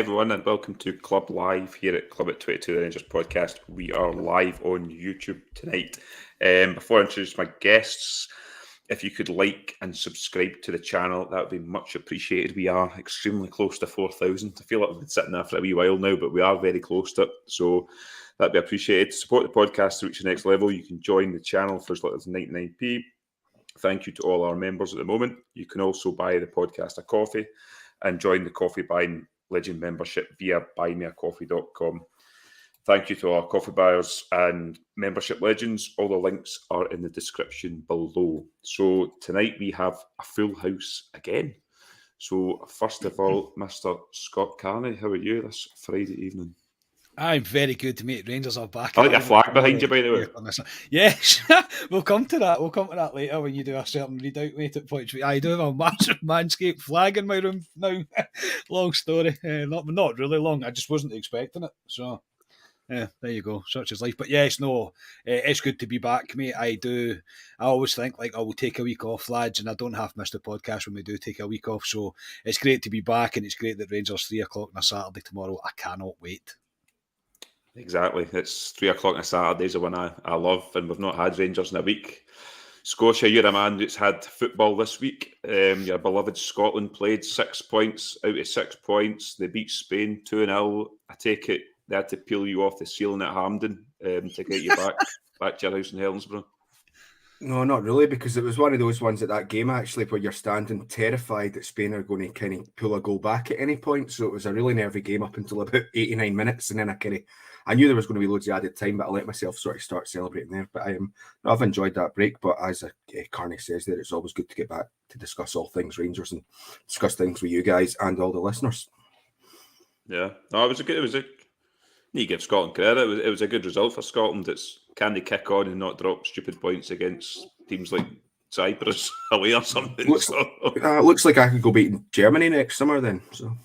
everyone, and welcome to Club Live here at Club at 22 the Rangers podcast. We are live on YouTube tonight. Before I introduce my guests, if you could like and subscribe to the channel, that would be much appreciated. We are extremely close to 4,000. I feel like we've been sitting there for a wee while now, but we are very close to it, so that'd be appreciated. To support the podcast to reach the next level, you can join the channel for as little as 99p. Thank you to all our members at the moment. You can also buy the podcast a coffee and join the Coffee Buying Legend membership via buymeacoffee.com. Thank you to our coffee buyers and membership legends. All the links are in the description below. So tonight we have a full house again. So first of all, Mr. Scott Carney, how are you this Friday evening? I'm very good to meet Rangers are back. I like your flag behind you, by the way. Yes, we'll come to that. We'll come to that later when you do a certain readout mate at points. I do have a massive Manscaped flag in my room now. Long story. Not really long. I just wasn't expecting it. So, yeah, there you go. Such is life. But yes, no, it's good to be back, mate. I always think like I will take a week off, lads, and I don't have missed the podcast when we do take a week off. So it's great to be back, and it's great that Rangers 3 o'clock on a Saturday tomorrow. I cannot wait. Exactly. It's 3 o'clock on a Saturday is the one I love, and we've not had Rangers in a week. Scotia, you're a man that's had football this week. Your beloved Scotland played 6 points out of 6 points. They beat Spain 2-0. I take it they had to peel you off the ceiling at Hampden to get you back to your house in Helensburgh. No, not really, because it was one of those ones at that game actually where you're standing terrified that Spain are going to kind of pull a goal back at any point. So it was a really nervy game up until about 89 minutes, and then I knew there was going to be loads of added time, but I let myself sort of start celebrating there. But I've enjoyed that break. But as Carney says there, it's always good to get back to discuss all things Rangers and discuss things with you guys and all the listeners. Yeah, no, it was a. You give Scotland credit. It was a good result for Scotland. It's can they kick on and not drop stupid points against teams like Cyprus away or something. Looks like I could go beating Germany next summer then. So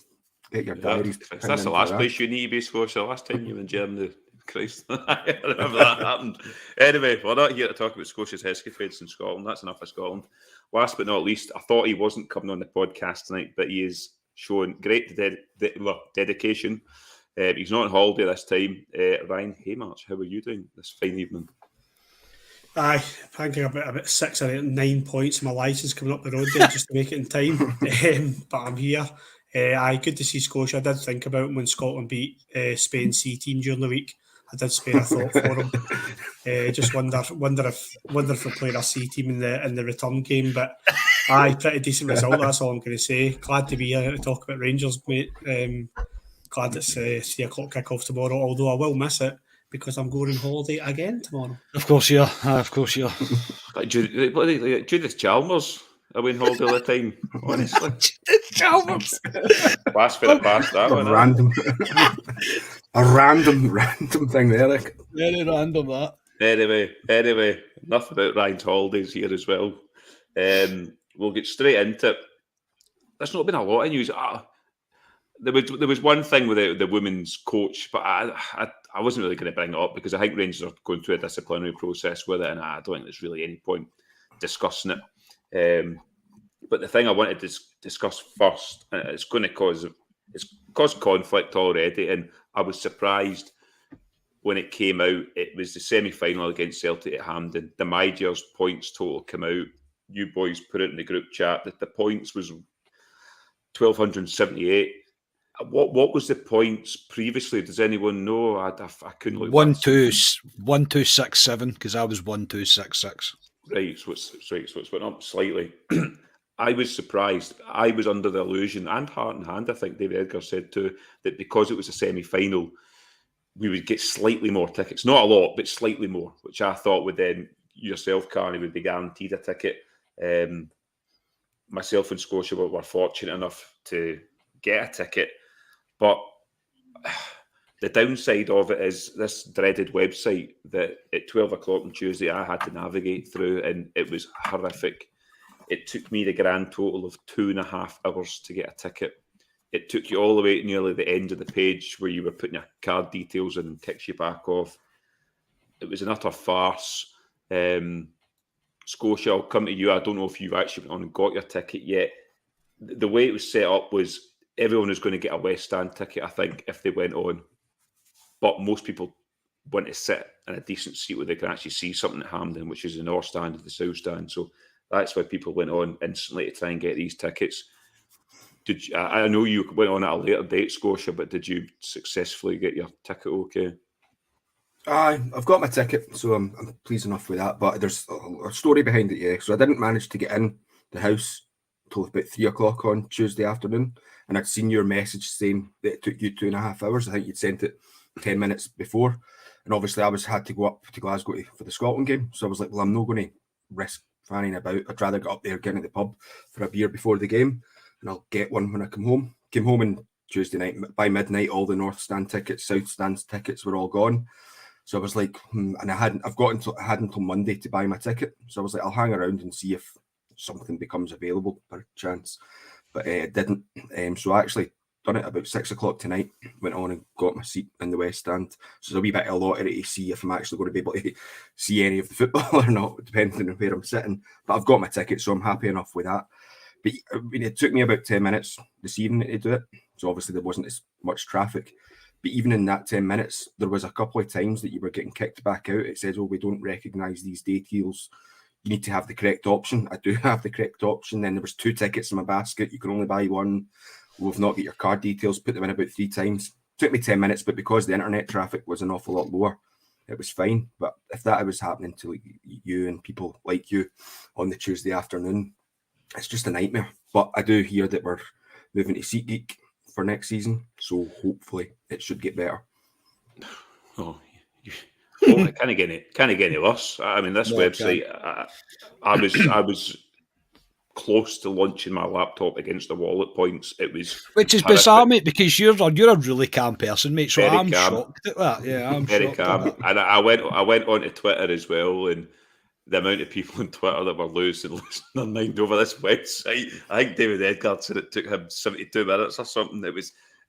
get your diaries. That's the last place you need to be, Scotia. The last time you were in Germany, Christ, I remember that happened. Anyway, we're not here to talk about Scotia's Hesketheds in Scotland. That's enough of Scotland. Last but not least, I thought he wasn't coming on the podcast tonight, but he is showing great dedication. He's not on holiday this time. Ryan Haymarch, how are you doing this fine evening? I think I'm about 6 or 9 points. My license coming up the road there just to make it in time. But I'm here. Good to see Scotia. I did think about him when Scotland beat Spain's C team during the week. I did spare a thought for him. Just wonder if we're playing our C team in the return game. But pretty decent result. That's all I'm going to say. Glad to be here to talk about Rangers, mate. Glad it's 3 o'clock kickoff tomorrow, although I will miss it because I'm going on holiday again tomorrow. Of course you are. Like Judith Chalmers away on holiday all the time, honestly. Judith Chalmers. Pass for the pass, that one. A random thing there. Like. Very random, that. Anyway, enough about Ryan's holidays here as well. We'll get straight into it. There's not been a lot of news. There was one thing with the women's coach, but I wasn't really going to bring it up because I think Rangers are going through a disciplinary process with it, and I don't think there's really any point discussing it. But the thing I wanted to discuss first, it's going to cause conflict already, and I was surprised when it came out. It was the semi-final against Celtic at Hampden. The MyGers points total came out. You boys put it in the group chat that the points was 1,278. What was the points previously? Does anyone know? I couldn't look. 1,267 because I was 1,266. Right, so it's went up slightly. I was surprised. I was under the illusion, and heart in hand, I think David Edgar said too, that because it was a semi-final, we would get slightly more tickets. Not a lot, but slightly more, which I thought would then yourself, Carney, would be guaranteed a ticket. Myself and Scotia were fortunate enough to get a ticket. But the downside of it is this dreaded website that at 12 o'clock on Tuesday I had to navigate through, and it was horrific. It took me the grand total of 2.5 hours to get a ticket. It took you all the way to nearly the end of the page where you were putting your card details in and kicks you back off. It was an utter farce. Scotia, I'll come to you. I don't know if you've actually went on and got your ticket yet. The way it was set up was everyone is going to get a West Stand ticket, I think, if they went on. But most people want to sit in a decent seat where they can actually see something at Hampden, which is the North Stand and the South Stand. So that's why people went on instantly to try and get these tickets. I know you went on at a later date, Scotia, but did you successfully get your ticket okay? I've got my ticket, so I'm pleased enough with that. But there's a story behind it, yeah. So I didn't manage to get in the house until about 3 o'clock on Tuesday afternoon, and I'd seen your message saying that it took you 2.5 hours. I think you'd sent it 10 minutes before, and obviously I had to go up to Glasgow for the Scotland game. So I was like, well, I'm not going to risk fanning about. I'd rather get up there, get in the pub for a beer before the game, and I'll get one when I come home. Came home on Tuesday night. By midnight, all the North Stand tickets, South Stand tickets were all gone. So I was like, and I had until Monday to buy my ticket. So I was like, I'll hang around and see if something becomes available per chance. But it didn't. So I actually done it about 6 o'clock tonight. Went on and got my seat in the West Stand. So there's a wee bit of a lottery to see if I'm actually going to be able to see any of the football or not, depending on where I'm sitting. But I've got my ticket, so I'm happy enough with that. But I mean, it took me about 10 minutes this evening to do it. So obviously there wasn't as much traffic. But even in that 10 minutes, there was a couple of times that you were getting kicked back out. It says, oh, we don't recognise these day deals. You need to have the correct option. I do have the correct option. Then there was 2 tickets in my basket. You can only buy one. We've not got your card details. Put them in about 3 times. Took me 10 minutes, but because the internet traffic was an awful lot lower, it was fine. But if that was happening to like you and people like you on the Tuesday afternoon, it's just a nightmare. But I do hear that we're moving to SeatGeek for next season, so hopefully it should get better. Oh, it can't get any worse. I mean, this website. I was close to launching my laptop against the wall at points. It was, which is horrific. Bizarre, mate, because you're a really calm person, mate. So Very I'm calm. shocked at that. Yeah, I'm very shocked calm. at that. And I went onto Twitter as well, and the amount of people on Twitter that were losing their mind over this website. I think David Edgar said it took him 72 minutes or something.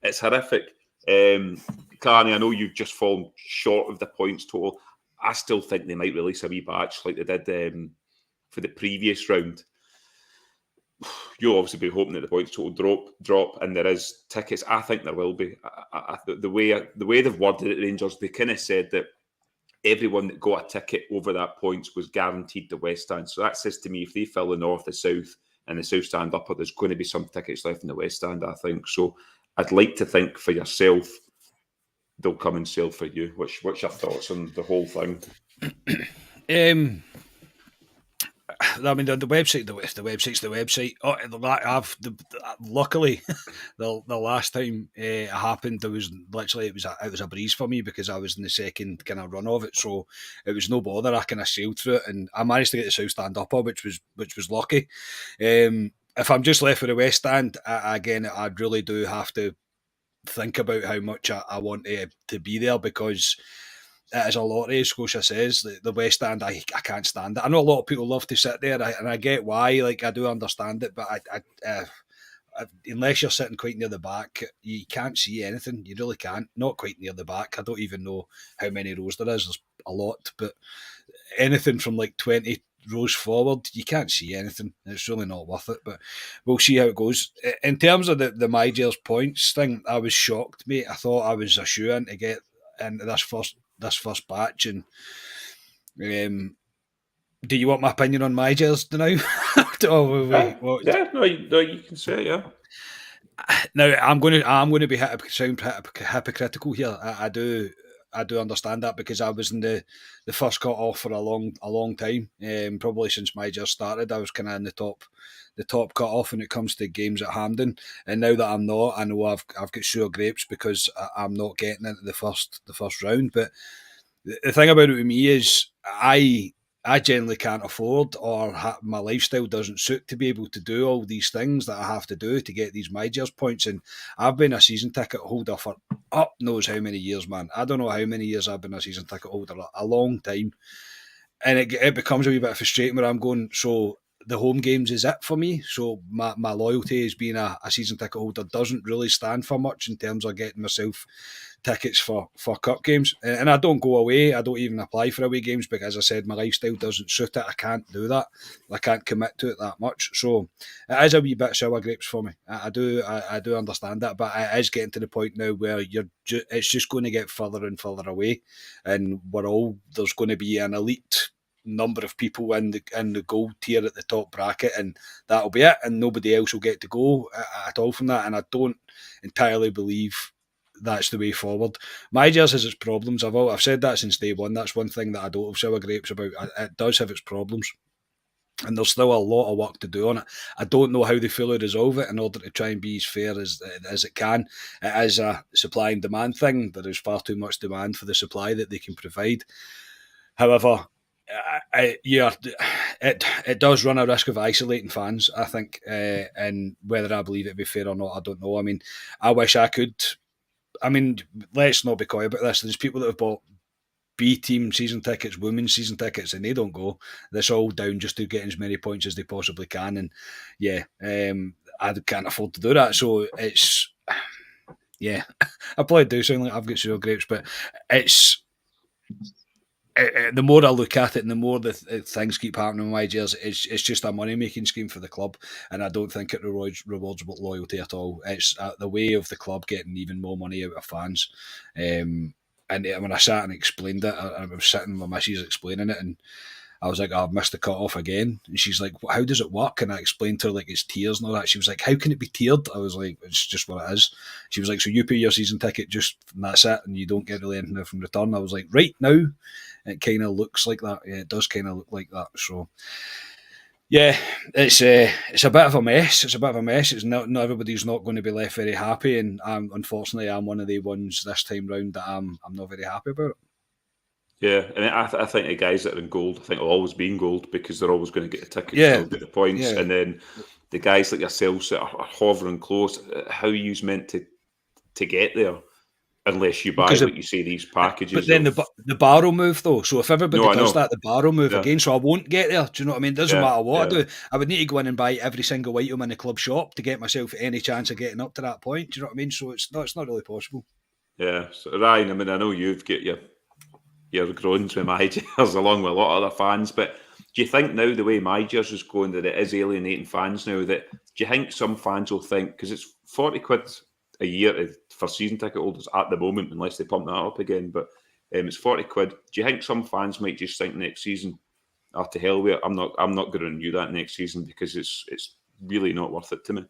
It's horrific. Carney, I know you've just fallen short of the points total. I still think they might release a wee batch like they did for the previous round. You'll obviously be hoping that the points total drop, and there is tickets. I think there will be. The way they've worded it, Rangers, they kind of said that everyone that got a ticket over that points was guaranteed the West Stand. So that says to me, if they fill the North, the South, and the South Stand upper, there's going to be some tickets left in the West Stand, I think. So I'd like to think for yourself, they'll come and sell for you. What's your thoughts on the whole thing? I mean, the website. The website's the website. Luckily, the last time it happened, it was a breeze for me because I was in the second kind of run of it, so it was no bother. I kind of sailed through it, and I managed to get the South Stand upper, which was lucky. If I'm just left with the West Stand, I really do have to think about how much I want to be there, because it is a lottery, as Scotia says. The West Stand, I can't stand it. I know a lot of people love to sit there, and I get why. Like, I do understand it, but unless you're sitting quite near the back, you can't see anything. You really can't. Not quite near the back. I don't even know how many rows there is. There's a lot, but anything from like 20 rows forward, you can't see anything. It's really not worth it, but we'll see how it goes. In terms of the MyGers points thing, I was shocked, mate. I thought I was a shoe-in to get into this first batch. And do you want my opinion on MyGers now? You can say it, yeah. Now I'm going to sound hypocritical here. I do understand that, because I was in the first cut off for a long time. Probably since MyGers started, I was kind of in the top cut off when it comes to games at Hampden. And now that I'm not, I know I've got sour grapes because I'm not getting into the first round. But the thing about it with me is I generally can't afford, or my lifestyle doesn't suit to be able to do all these things that I have to do to get these MyGers points. And I've been a season ticket holder for up knows how many years, man. I don't know how many years I've been a season ticket holder, a long time. And it becomes a wee bit frustrating where I'm going, so the home games is it for me. So my loyalty as being a season ticket holder doesn't really stand for much in terms of getting myself tickets for cup games. And I don't go away. I don't even apply for away games because, as I said, my lifestyle doesn't suit it. I can't do that. I can't commit to it that much. So it is a wee bit sour grapes for me. I do understand that, but it is getting to the point now where it's just going to get further and further away, and there's going to be an elite number of people in the gold tier at the top bracket, and that'll be it, and nobody else will get to go at all from that. And I don't entirely believe that's the way forward. MyGers has its problems. I've said that since day one. That's one thing that I don't have sour grapes about. It does have its problems, and there's still a lot of work to do on it. I don't know how they fully resolve it in order to try and be as fair as it can. It is a supply and demand thing. There is far too much demand for the supply that they can provide. However, it does run a risk of isolating fans, I think, and whether I believe it'd be fair or not, I don't know. I mean, I wish I could. I mean, let's not be coy about this. There's people that have bought B team season tickets, women's season tickets, and they don't go. That's all down just to get as many points as they possibly can. And yeah, I can't afford to do that. So it's, yeah, I probably do sound like I've got sour grapes, but it's, the more I look at it and the more the things keep happening in MyGers, it's just a money-making scheme for the club, and I don't think it rewards loyalty at all. It's the way of the club getting even more money out of fans. And when I sat and explained it, I was sitting with my missus explaining it, and I was like, I've missed the cut-off again. And she's like, how does it work? And I explained to her, like, it's tiers and all that. She was like, how can it be tiered? I was like, it's just what it is. She was like, so you pay your season ticket just, and that's it, and you don't get really anything from return. I was like, right now, it kind of looks like that. Yeah, it does kind of look like that. So, yeah, it's a bit of a mess. It's a bit of a mess. It's not everybody's not going to be left very happy, and unfortunately, I'm one of the ones this time round that I'm not very happy about it. Yeah, and I think the guys that are in gold, I think will always be in gold because they're always going to get the tickets, Yeah. they'll get the points, Yeah. and then the guys like yourselves that are hovering close, how are you meant to get there unless you buy, Because like you say, these packages? But then the bar will move though. So if everybody No, I does know. that, the bar will move Yeah. again. So I won't get there. Do you know what I mean? It doesn't Yeah, matter what I yeah. do. I would need to go in and buy every single item in the club shop to get myself any chance of getting up to that point. Do you know what I mean? So it's not really possible. Yeah, so Ryan, I mean, I know you've got your groans with MyGers along with a lot of other fans, but do you think now the way MyGers is going that it is alienating fans now? That do you think some fans will think, because it's £40 a year for season ticket holders at the moment, unless they pump that up again, but it's £40. Do you think some fans might just think next season, to hell with it, I'm not going to renew that next season because it's really not worth it to me?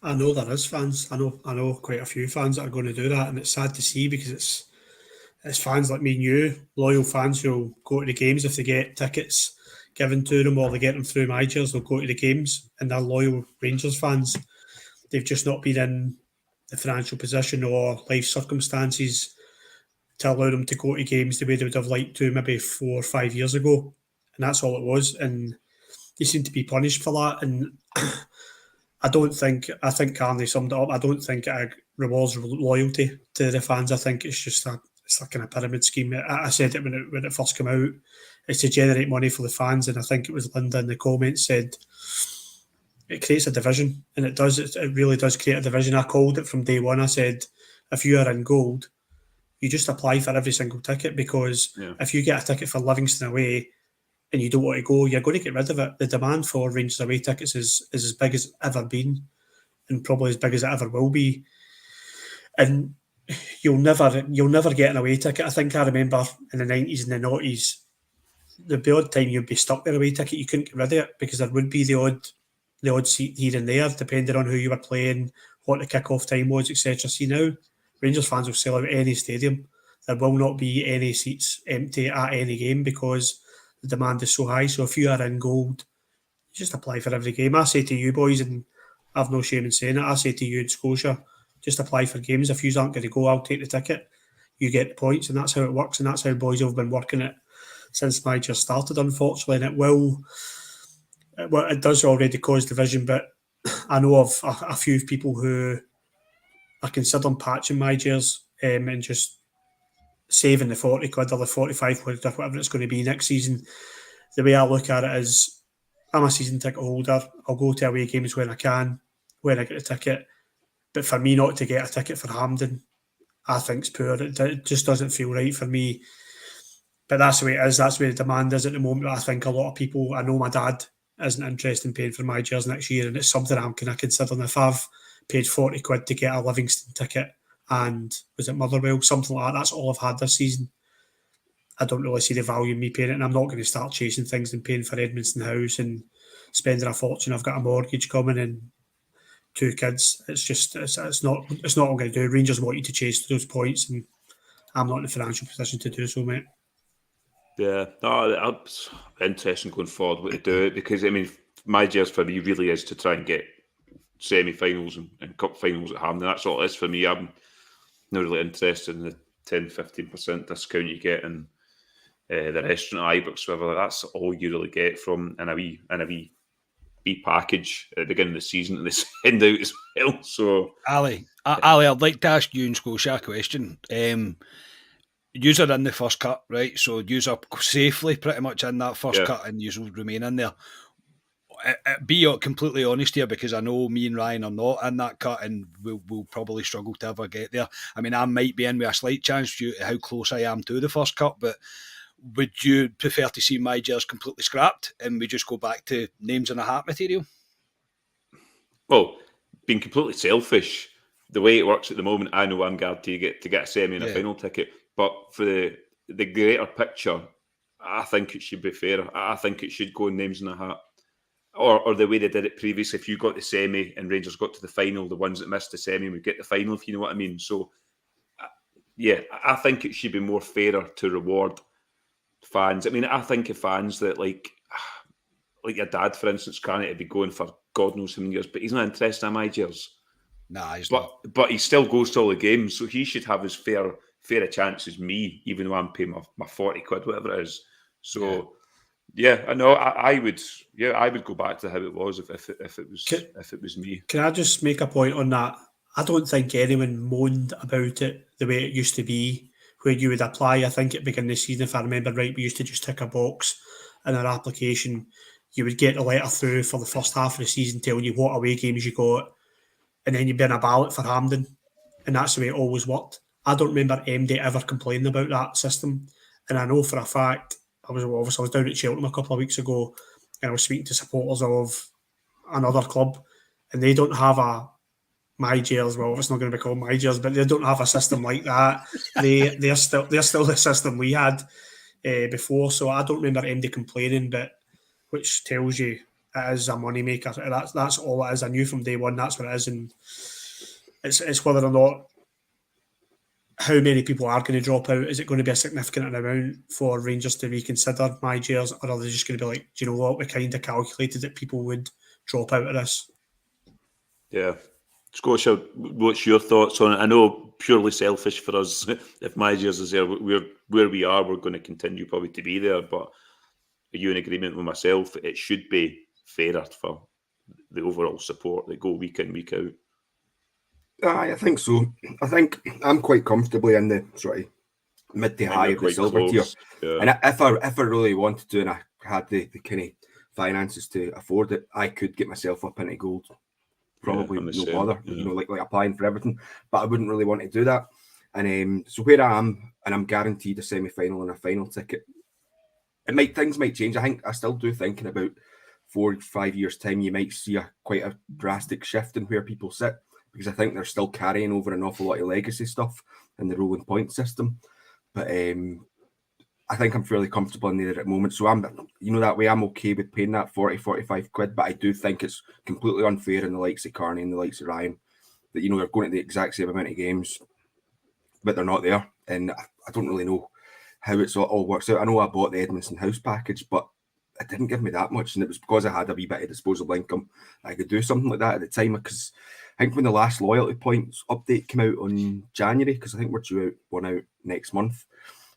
I know there is fans. I know quite a few fans that are going to do that, and it's sad to see because it's fans like me and you, loyal fans who'll go to the games if they get tickets given to them or they get them through MyGers, they'll go to the games, and they're loyal Rangers fans. They've just not been in the financial position or life circumstances to allow them to go to games the way they would have liked to maybe 4 or 5 years ago, and that's all it was. And they seem to be punished for that. And I think Carney summed it up. I don't think it rewards loyalty to the fans. I think it's just it's like kind of pyramid scheme. I said it when it first came out. It's to generate money for the fans, and I think it was Linda in the comments said it creates a division, and it does. It really does create a division. I called it from day one. I said, if you are in gold, you just apply for every single ticket, because if you get a ticket for Livingston away and you don't want to go, you're going to get rid of it. The demand for Rangers away tickets is as big as it's ever been, and probably as big as it ever will be. And you'll never get an away ticket. I think I remember in the 90s and the noughties, the odd time you'd be stuck with an away ticket, you couldn't get rid of it because there would be the odd seat here and there, depending on who you were playing, what the kick-off time was, etc. See now, Rangers fans will sell out any stadium. There will not be any seats empty at any game because the demand is so high. So if you are in gold, you just apply for every game. I say to you boys, and I've no shame in saying it, I say to you in Scotia, just apply for games. If you aren't going to go, I'll take the ticket. You get the points, and that's how it works, and that's how boys have been working it since MyGers started, unfortunately. And it does already cause division, but I know of a few people who are considering patching MyGers and just saving the 40 quid or the 45 quid or whatever it's going to be next season. The way I look at it is, I'm a season ticket holder. I'll go to away games when I can, when I get a ticket. But for me not to get a ticket for Hampden, I think's poor. It just doesn't feel right for me. But that's the way it is. That's where the demand is at the moment. I think a lot of people, I know my dad isn't interested in paying for MyGers next year, and it's something I'm kind of considering. If I've paid 40 quid to get a Livingston ticket and was it Motherwell, something like that, that's all I've had this season. I don't really see the value in me paying it, and I'm not going to start chasing things and paying for Edmondson House and spending a fortune. I've got a mortgage coming and 2 kids. It's not what I'm going to do. Rangers want you to chase those points, and I'm not in a financial position to do so, mate. Yeah, no, it's interesting going forward what to do, because I mean, MyGers for me really is to try and get semi-finals and cup finals at Hampden. That's all it is for me. I'm not really interested in the 10-15% discount you get in the restaurant at Ibrox. Whatever, that's all you really get from in a wee package at the beginning of the season, and they send out as well. So, Ali, I'd like to ask you and Scotia a question. Yous are in the first cut, right? So yous are safely pretty much in that first cut, and yous will remain in there. Be completely honest here, because I know me and Ryan are not in that cut, and we'll probably struggle to ever get there. I mean, I might be in with a slight chance due to how close I am to the first cut, but would you prefer to see MyGers completely scrapped and we just go back to names in a hat material? Well, being completely selfish, the way it works at the moment, I know I'm guaranteed to get a semi and a final ticket. But for the greater picture, I think it should be fair. I think it should go in names in a hat. Or the way they did it previously, if you got the semi and Rangers got to the final, the ones that missed the semi would get the final, if you know what I mean. So, yeah, I think it should be more fairer to reward fans. I mean, I think of fans that, like your dad, for instance, can't be going for God knows how many years, but he's not interested in MyGers. Nah, he's not. But he still goes to all the games, so he should have as fair a chance as me, even though I'm paying my 40 quid, whatever it is. So, yeah, I know I would go back to how it was if it was me. Can I just make a point on that? I don't think anyone moaned about it the way it used to be, where you would apply. I think at the beginning of the season, if I remember right, we used to just tick a box in our application. You would get a letter through for the first half of the season telling you what away games you got, and then you'd be in a ballot for Hampden, and that's the way it always worked. I don't remember MD ever complaining about that system, and I know for a fact, I was down at Cheltenham a couple of weeks ago, and I was speaking to supporters of another club, and they don't have a MyGers. Well, it's not going to be called MyGers, but they don't have a system like that. They're still the system we had before. So I don't remember MD complaining, but which tells you it is a moneymaker. That's all it is. I knew from day one that's what it is, and it's whether or not how many people are going to drop out. Is it going to be a significant amount for Rangers to reconsider MyGers, or are they just going to be like, do you know what, we kind of calculated that people would drop out of this? Yeah. Scotia, what's your thoughts on it? I know purely selfish for us, if MyGers is there, where we are, we're going to continue probably to be there, but are you in agreement with myself? It should be fairer for the overall support that go week in, week out. I think so. I think I'm quite comfortably in the sort of mid to high of the silver tier. Yeah. And if I really wanted to, and I had the kind of finances to afford it, I could get myself up into gold. Probably no bother, like applying for everything. But I wouldn't really want to do that. And so where I am, and I'm guaranteed a semi-final and a final ticket. Things might change. I still do think in about 4 or 5 years' time, you might see quite a drastic shift in where people sit, because I think they're still carrying over an awful lot of legacy stuff in the rolling point system. But I think I'm fairly comfortable in there at the moment. So that way I'm okay with paying that 40, 45 quid. But I do think it's completely unfair in the likes of Carney and the likes of Ryan that, they're going to the exact same amount of games, but they're not there. And I don't really know how it's all works out. I know I bought the Edmondson House package, but it didn't give me that much. And it was because I had a wee bit of disposable income. I could do something like that at the time, because I think when the last loyalty points update came out on January, because I think we're due one out next month.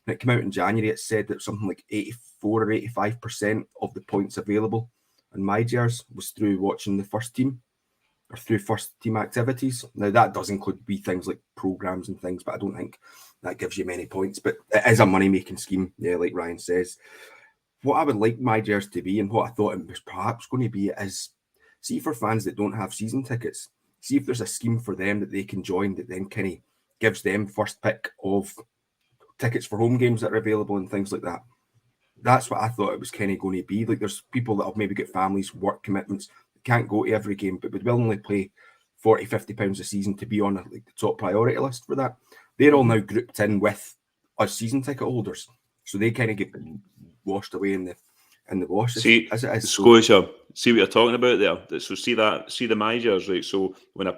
When it came out in January, it said that something like 84 or 85% of the points available on MyGers was through watching the first team or through first team activities. Now, that does include wee things like programs and things, but I don't think that gives you many points. But it is a money-making scheme, yeah, like Ryan says. what I would like MyGers to be, and what I thought it was perhaps going to be, is see for fans that don't have season tickets, see if there's a scheme for them that they can join that then kind of gives them first pick of tickets for home games that are available and things like that. That's what I thought it was kind of going to be. Like, there's people that have maybe got families, work commitments, can't go to every game, but would willingly pay £40-50 a season to be on like the top priority list for that. They're all now grouped in with us season ticket holders, so they kind of get washed away in the wash. See, as it is. Scotia, see what you're talking about there. So see the MyGers, right? So when a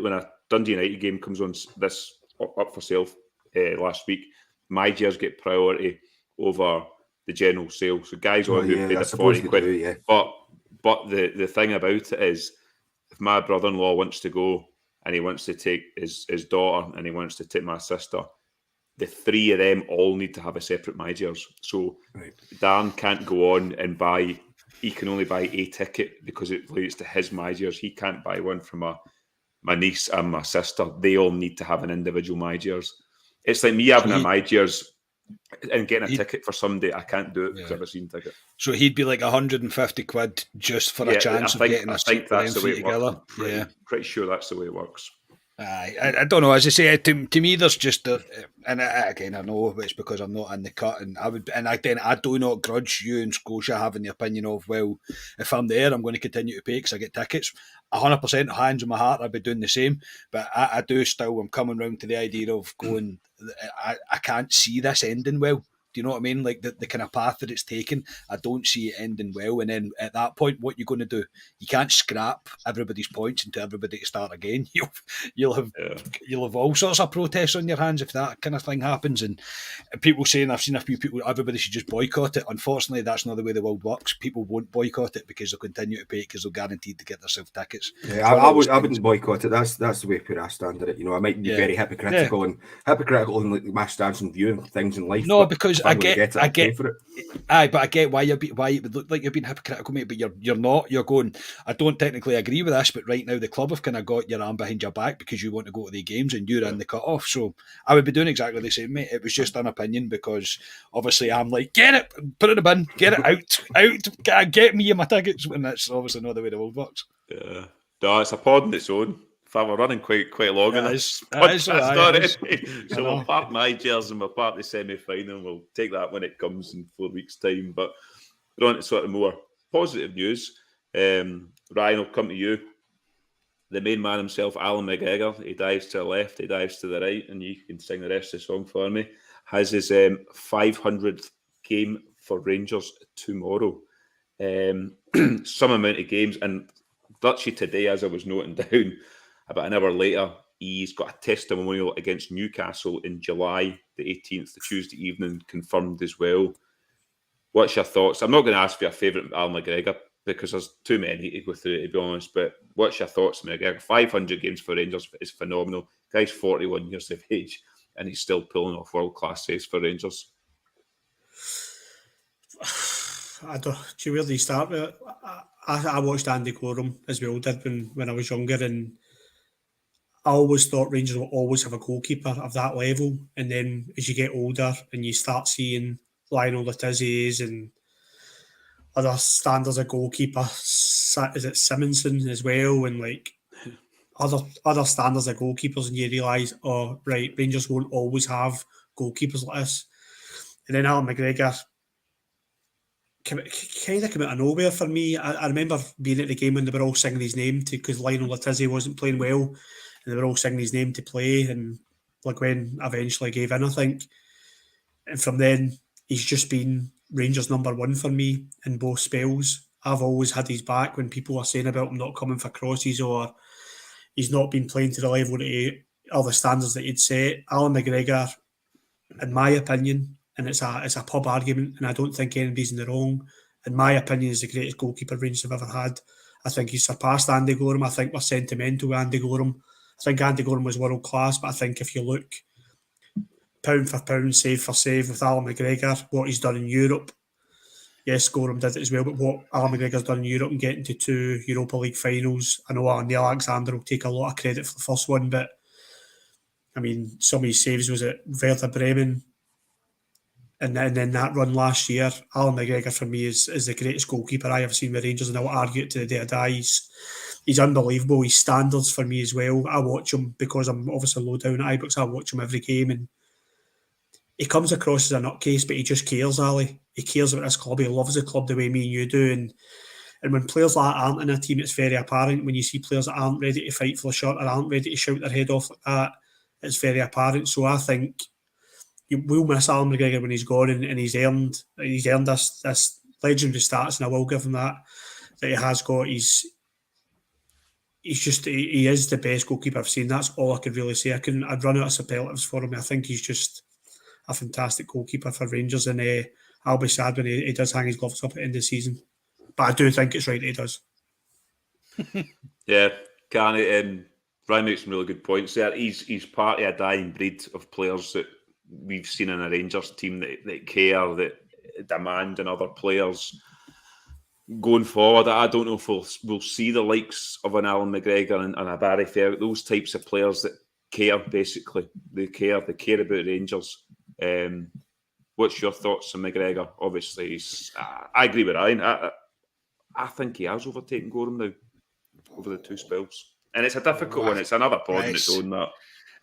when a Dundee United game comes on this up for sale last week, MyGers get priority over the general sale. So guys who paid the 40 quid. Yeah. But the thing about it is, if my brother-in-law wants to go and he wants to take his daughter and he wants to take my sister, the three of them all need to have a separate MyGers. So Dan can't go on and buy. He can only buy a ticket because it relates to his MyGers. He can't buy one for my niece and my sister. They all need to have an individual MyGers. It's like me having a MyGers and getting a ticket for Sunday. I can't do it because I have a season ticket. So he'd be like 150 quid just for a chance of getting a seat for them three together. Pretty sure that's the way it works. I don't know. As I say, to me, there's just and again, I know it's because I'm not in the cut, and I do not grudge you and Scotia having the opinion of, well, if I'm there, I'm going to continue to pay because I get tickets. 100%, hands on my heart, I'd be doing the same. But I do still. I'm coming round to the idea of going. I can't see this ending well. Do you know what I mean? Like the kind of path that it's taken, I don't see it ending well. And then at that point, what you're going to do? You can't scrap everybody's points into everybody to start again. You'll have all sorts of protests on your hands if that kind of thing happens. And people saying, I've seen a few people, everybody should just boycott it. Unfortunately, that's not the way the world works. People won't boycott it because they'll continue to pay because they're guaranteed to get themselves tickets. Yeah, I wouldn't boycott it. That's the way I stand at it. You know, I might be very hypocritical and like my stance and view of things in life. No, because I get for it. But I get why it would look like you're being hypocritical, mate. But you're not. You're going, I don't technically agree with this, but right now the club have kind of got your arm behind your back because you want to go to the games and you're in the cut off. So I would be doing exactly the same, mate. It was just an opinion because obviously I'm like, get it, put it in the bin, get it out, get me my tickets, and that's obviously not the way the world works. Yeah, no, it's a pod on its own. We're running quite long in this podcast already. So we'll park MyGers and we'll park the semi-final. We'll take that when it comes in 4 weeks' time. But we're on to sort of more positive news. Ryan, I'll come to you. The main man himself, Allan McGregor, he dives to the left, he dives to the right, and you can sing the rest of the song for me, has his 500th game for Rangers tomorrow. Some amount of games, and Dutchy today, as I was noting down, about an hour later, he's got a testimonial against Newcastle in July the 18th, the Tuesday evening, confirmed as well. What's your thoughts? I'm not going to ask for your favourite Allan McGregor because there's too many to go through, to be honest, but what's your thoughts, McGregor? 500 games for Rangers is phenomenal. Guy's 41 years of age and he's still pulling off world-class saves for Rangers. Do you really start with it? I watched Andy Gorham as well did when I was younger, and I always thought Rangers will always have a goalkeeper of that level. And then as you get older and you start seeing Lionel Letizzi's and other standards of goalkeeper, is it Simonson as well, and like other standards of goalkeepers, and you realise, oh right, Rangers won't always have goalkeepers like this. And then Allan McGregor kind of came out of nowhere for me. I remember being at the game when they were all singing his name because Lionel Letizzi wasn't playing well, and they were all singing his name to play, and Le Guen eventually gave in, I think. And from then, he's just been Rangers number one for me in both spells. I've always had his back when people are saying about him not coming for crosses or he's not been playing to the level that all the standards that he'd set. Allan McGregor, in my opinion, and it's a pub argument, and I don't think anybody's in the wrong, in my opinion, is the greatest goalkeeper Rangers have ever had. I think he's surpassed Andy Gorham. I think we're sentimental with Andy Gorham. I think Andy Gorham was world class, but I think if you look pound for pound, save for save with Allan McGregor, what he's done in Europe, yes, Gorham did it as well, but what Allan McGregor's done in Europe and getting to 2 Europa League finals, I know Neil Alexander will take a lot of credit for the first one, but I mean, some of his saves was at Werder Bremen And then that run last year, Allan McGregor for me is the greatest goalkeeper I have seen with Rangers, and I'll argue it to the day I die. He's unbelievable. His standards for me as well. I watch him because I'm obviously low down at Ibrox. I watch him every game, and he comes across as a nutcase, but he just cares, Ali. He cares about this club. He loves the club the way me and you do. And when players like that aren't in a team, it's very apparent. When you see players that aren't ready to fight for the shirt or aren't ready to shout their head off like that, it's very apparent. So I think we'll miss Allan McGregor when he's gone, and he's earned this legendary status, and I will give him that he has got. He is the best goalkeeper I've seen. That's all I could really say. I'd run out of superlatives for him. I think he's just a fantastic goalkeeper for Rangers, and I'll be sad when he does hang his gloves up at the end of the season. But I do think it's right that he does. Yeah, Ryan makes some really good points there. He's part of a dying breed of players that we've seen in a Rangers team that care, that demand in other players. Going forward, I don't know if we'll see the likes of an Allan McGregor and a Barry Fair, those types of players that care, basically. They care about Rangers. What's your thoughts on McGregor? Obviously, I agree with Ryan. I think he has overtaken Gorham now over the two spells. And it's a difficult one. It's another pod on its own, that.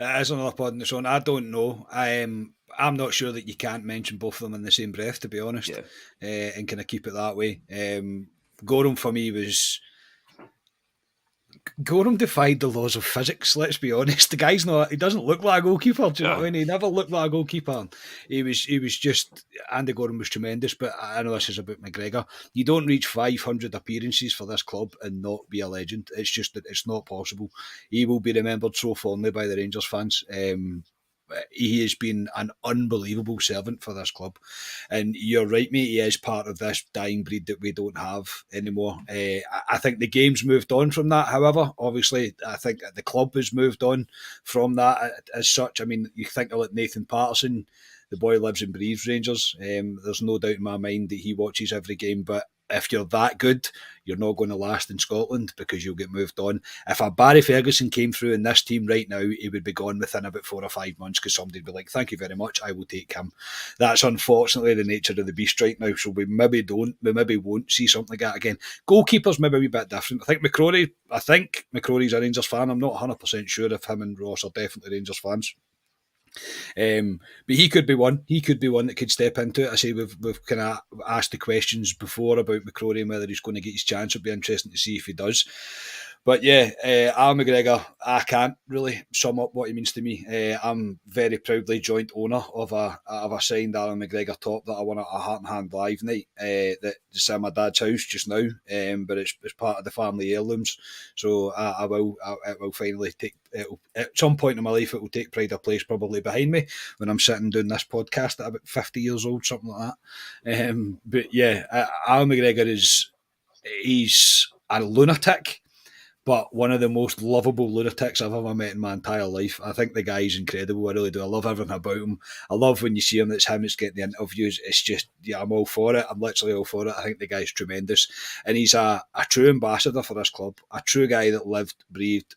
It is another pod on its own. I don't know. I'm not sure that you can't mention both of them in the same breath, to be honest, and kind of keep it that way. Gorham, for me, Gorham defied the laws of physics, let's be honest. The guy's he doesn't look like a goalkeeper, do you know what I mean? He never looked like a goalkeeper. He was just, Andy Gorham was tremendous, but I know this is about McGregor. You don't reach 500 appearances for this club and not be a legend. It's just that it's not possible. He will be remembered so fondly by the Rangers fans. He has been an unbelievable servant for this club, and you're right, mate. He is part of this dying breed that we don't have anymore. I think the game's moved on from that. However, obviously, I think the club has moved on from that as such. I mean, you think of like Nathan Patterson, the boy lives and breathes Rangers. There's no doubt in my mind that he watches every game, but if you're that good, you're not going to last in Scotland because you'll get moved on. If a Barry Ferguson came through in this team right now, he would be gone within about 4 or 5 months because somebody would be like, thank you very much, I will take him. That's unfortunately the nature of the beast right now, so we maybe won't see something like that again. Goalkeepers maybe a wee bit different. I think McCrory's a Rangers fan. I'm not 100% sure if him and Ross are definitely Rangers fans. But he could be one. He could be one that could step into it. I say we've kind of asked the questions before about McCrory and whether he's going to get his chance. It'd be interesting to see if he does. But yeah, Allan McGregor, I can't really sum up what he means to me. I'm very proudly joint owner of a signed Allan McGregor top that I won at a Heart and Hand live night that's at my dad's house just now. But it's part of the family heirlooms. So it will finally take, at some point in my life, it will take pride of place probably behind me when I'm sitting doing this podcast at about 50 years old, something like that. But yeah, Allan McGregor he's a lunatic, but one of the most lovable lunatics I've ever met in my entire life. I think the guy's incredible. I really do. I love everything about him. I love when you see him, it's him that's getting the interviews. It's just, yeah, I'm all for it. I'm literally all for it. I think the guy's tremendous. And he's a true ambassador for this club, a true guy that lived, breathed,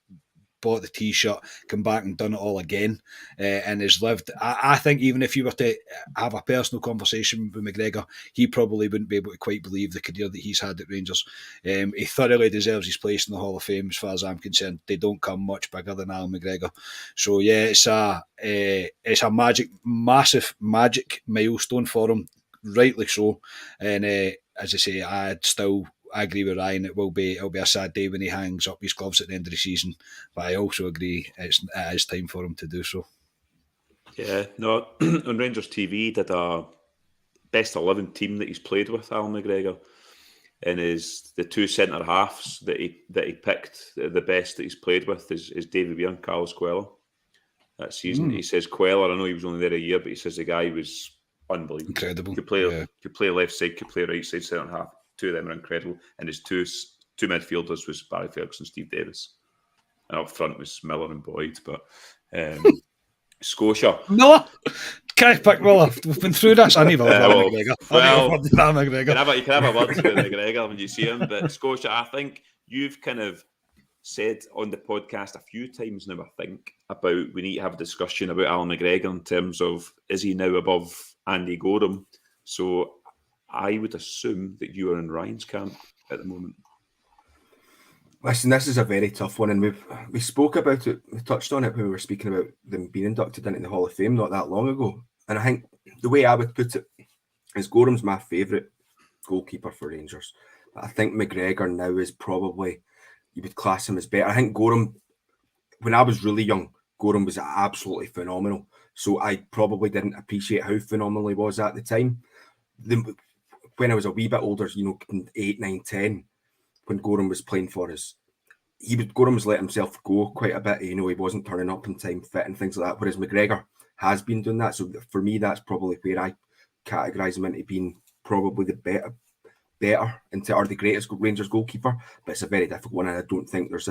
bought the t-shirt, come back and done it all again, and has lived. I think even if you were to have a personal conversation with McGregor, he probably wouldn't be able to quite believe the career that he's had at Rangers. He thoroughly deserves his place in the Hall of Fame as far as I'm concerned. They don't come much bigger than Allan McGregor. So yeah, it's a massive magic milestone for him, rightly so. And as I say, I agree with Ryan. It'll be a sad day when he hangs up his gloves at the end of the season. But I also agree it is time for him to do so. Yeah, no. On Rangers TV, did a best 11 team that he's played with, Allan McGregor, and the two centre halves that he picked, the best that he's played with is David Weir and Carlos Cuellar that season. He says Cuellar, I know he was only there a year, but he says the guy was unbelievable, incredible. Could play left side, could play right side, centre half. Two of them are incredible, and his two midfielders was Barry Ferguson, Steve Davis, and up front was Miller and Boyd. But Scotia, no, can't pick Miller. We've been through this. I need a word with McGregor. You can have a word with McGregor when you see him. But Scotia, I think you've kind of said on the podcast a few times now, I think, about we need to have a discussion about Allan McGregor in terms of, is he now above Andy Gorham. So I would assume that you are in Ryan's camp at the moment. Listen, this is a very tough one, and we spoke about it, we touched on it when we were speaking about them being inducted into the Hall of Fame not that long ago. And I think the way I would put it is Gorham's my favourite goalkeeper for Rangers. But I think McGregor now is probably, you would class him as better. I think Gorham, when I was really young, Gorham was absolutely phenomenal. So I probably didn't appreciate how phenomenal he was at the time. When I was a wee bit older, 8, 9, 10, when Gorham was playing for us, Gorham was letting himself go quite a bit. He wasn't turning up in time fit and things like that, whereas McGregor has been doing that. So for me, that's probably where I categorise him into being probably the better or the greatest Rangers goalkeeper. But it's a very difficult one, and I don't think there's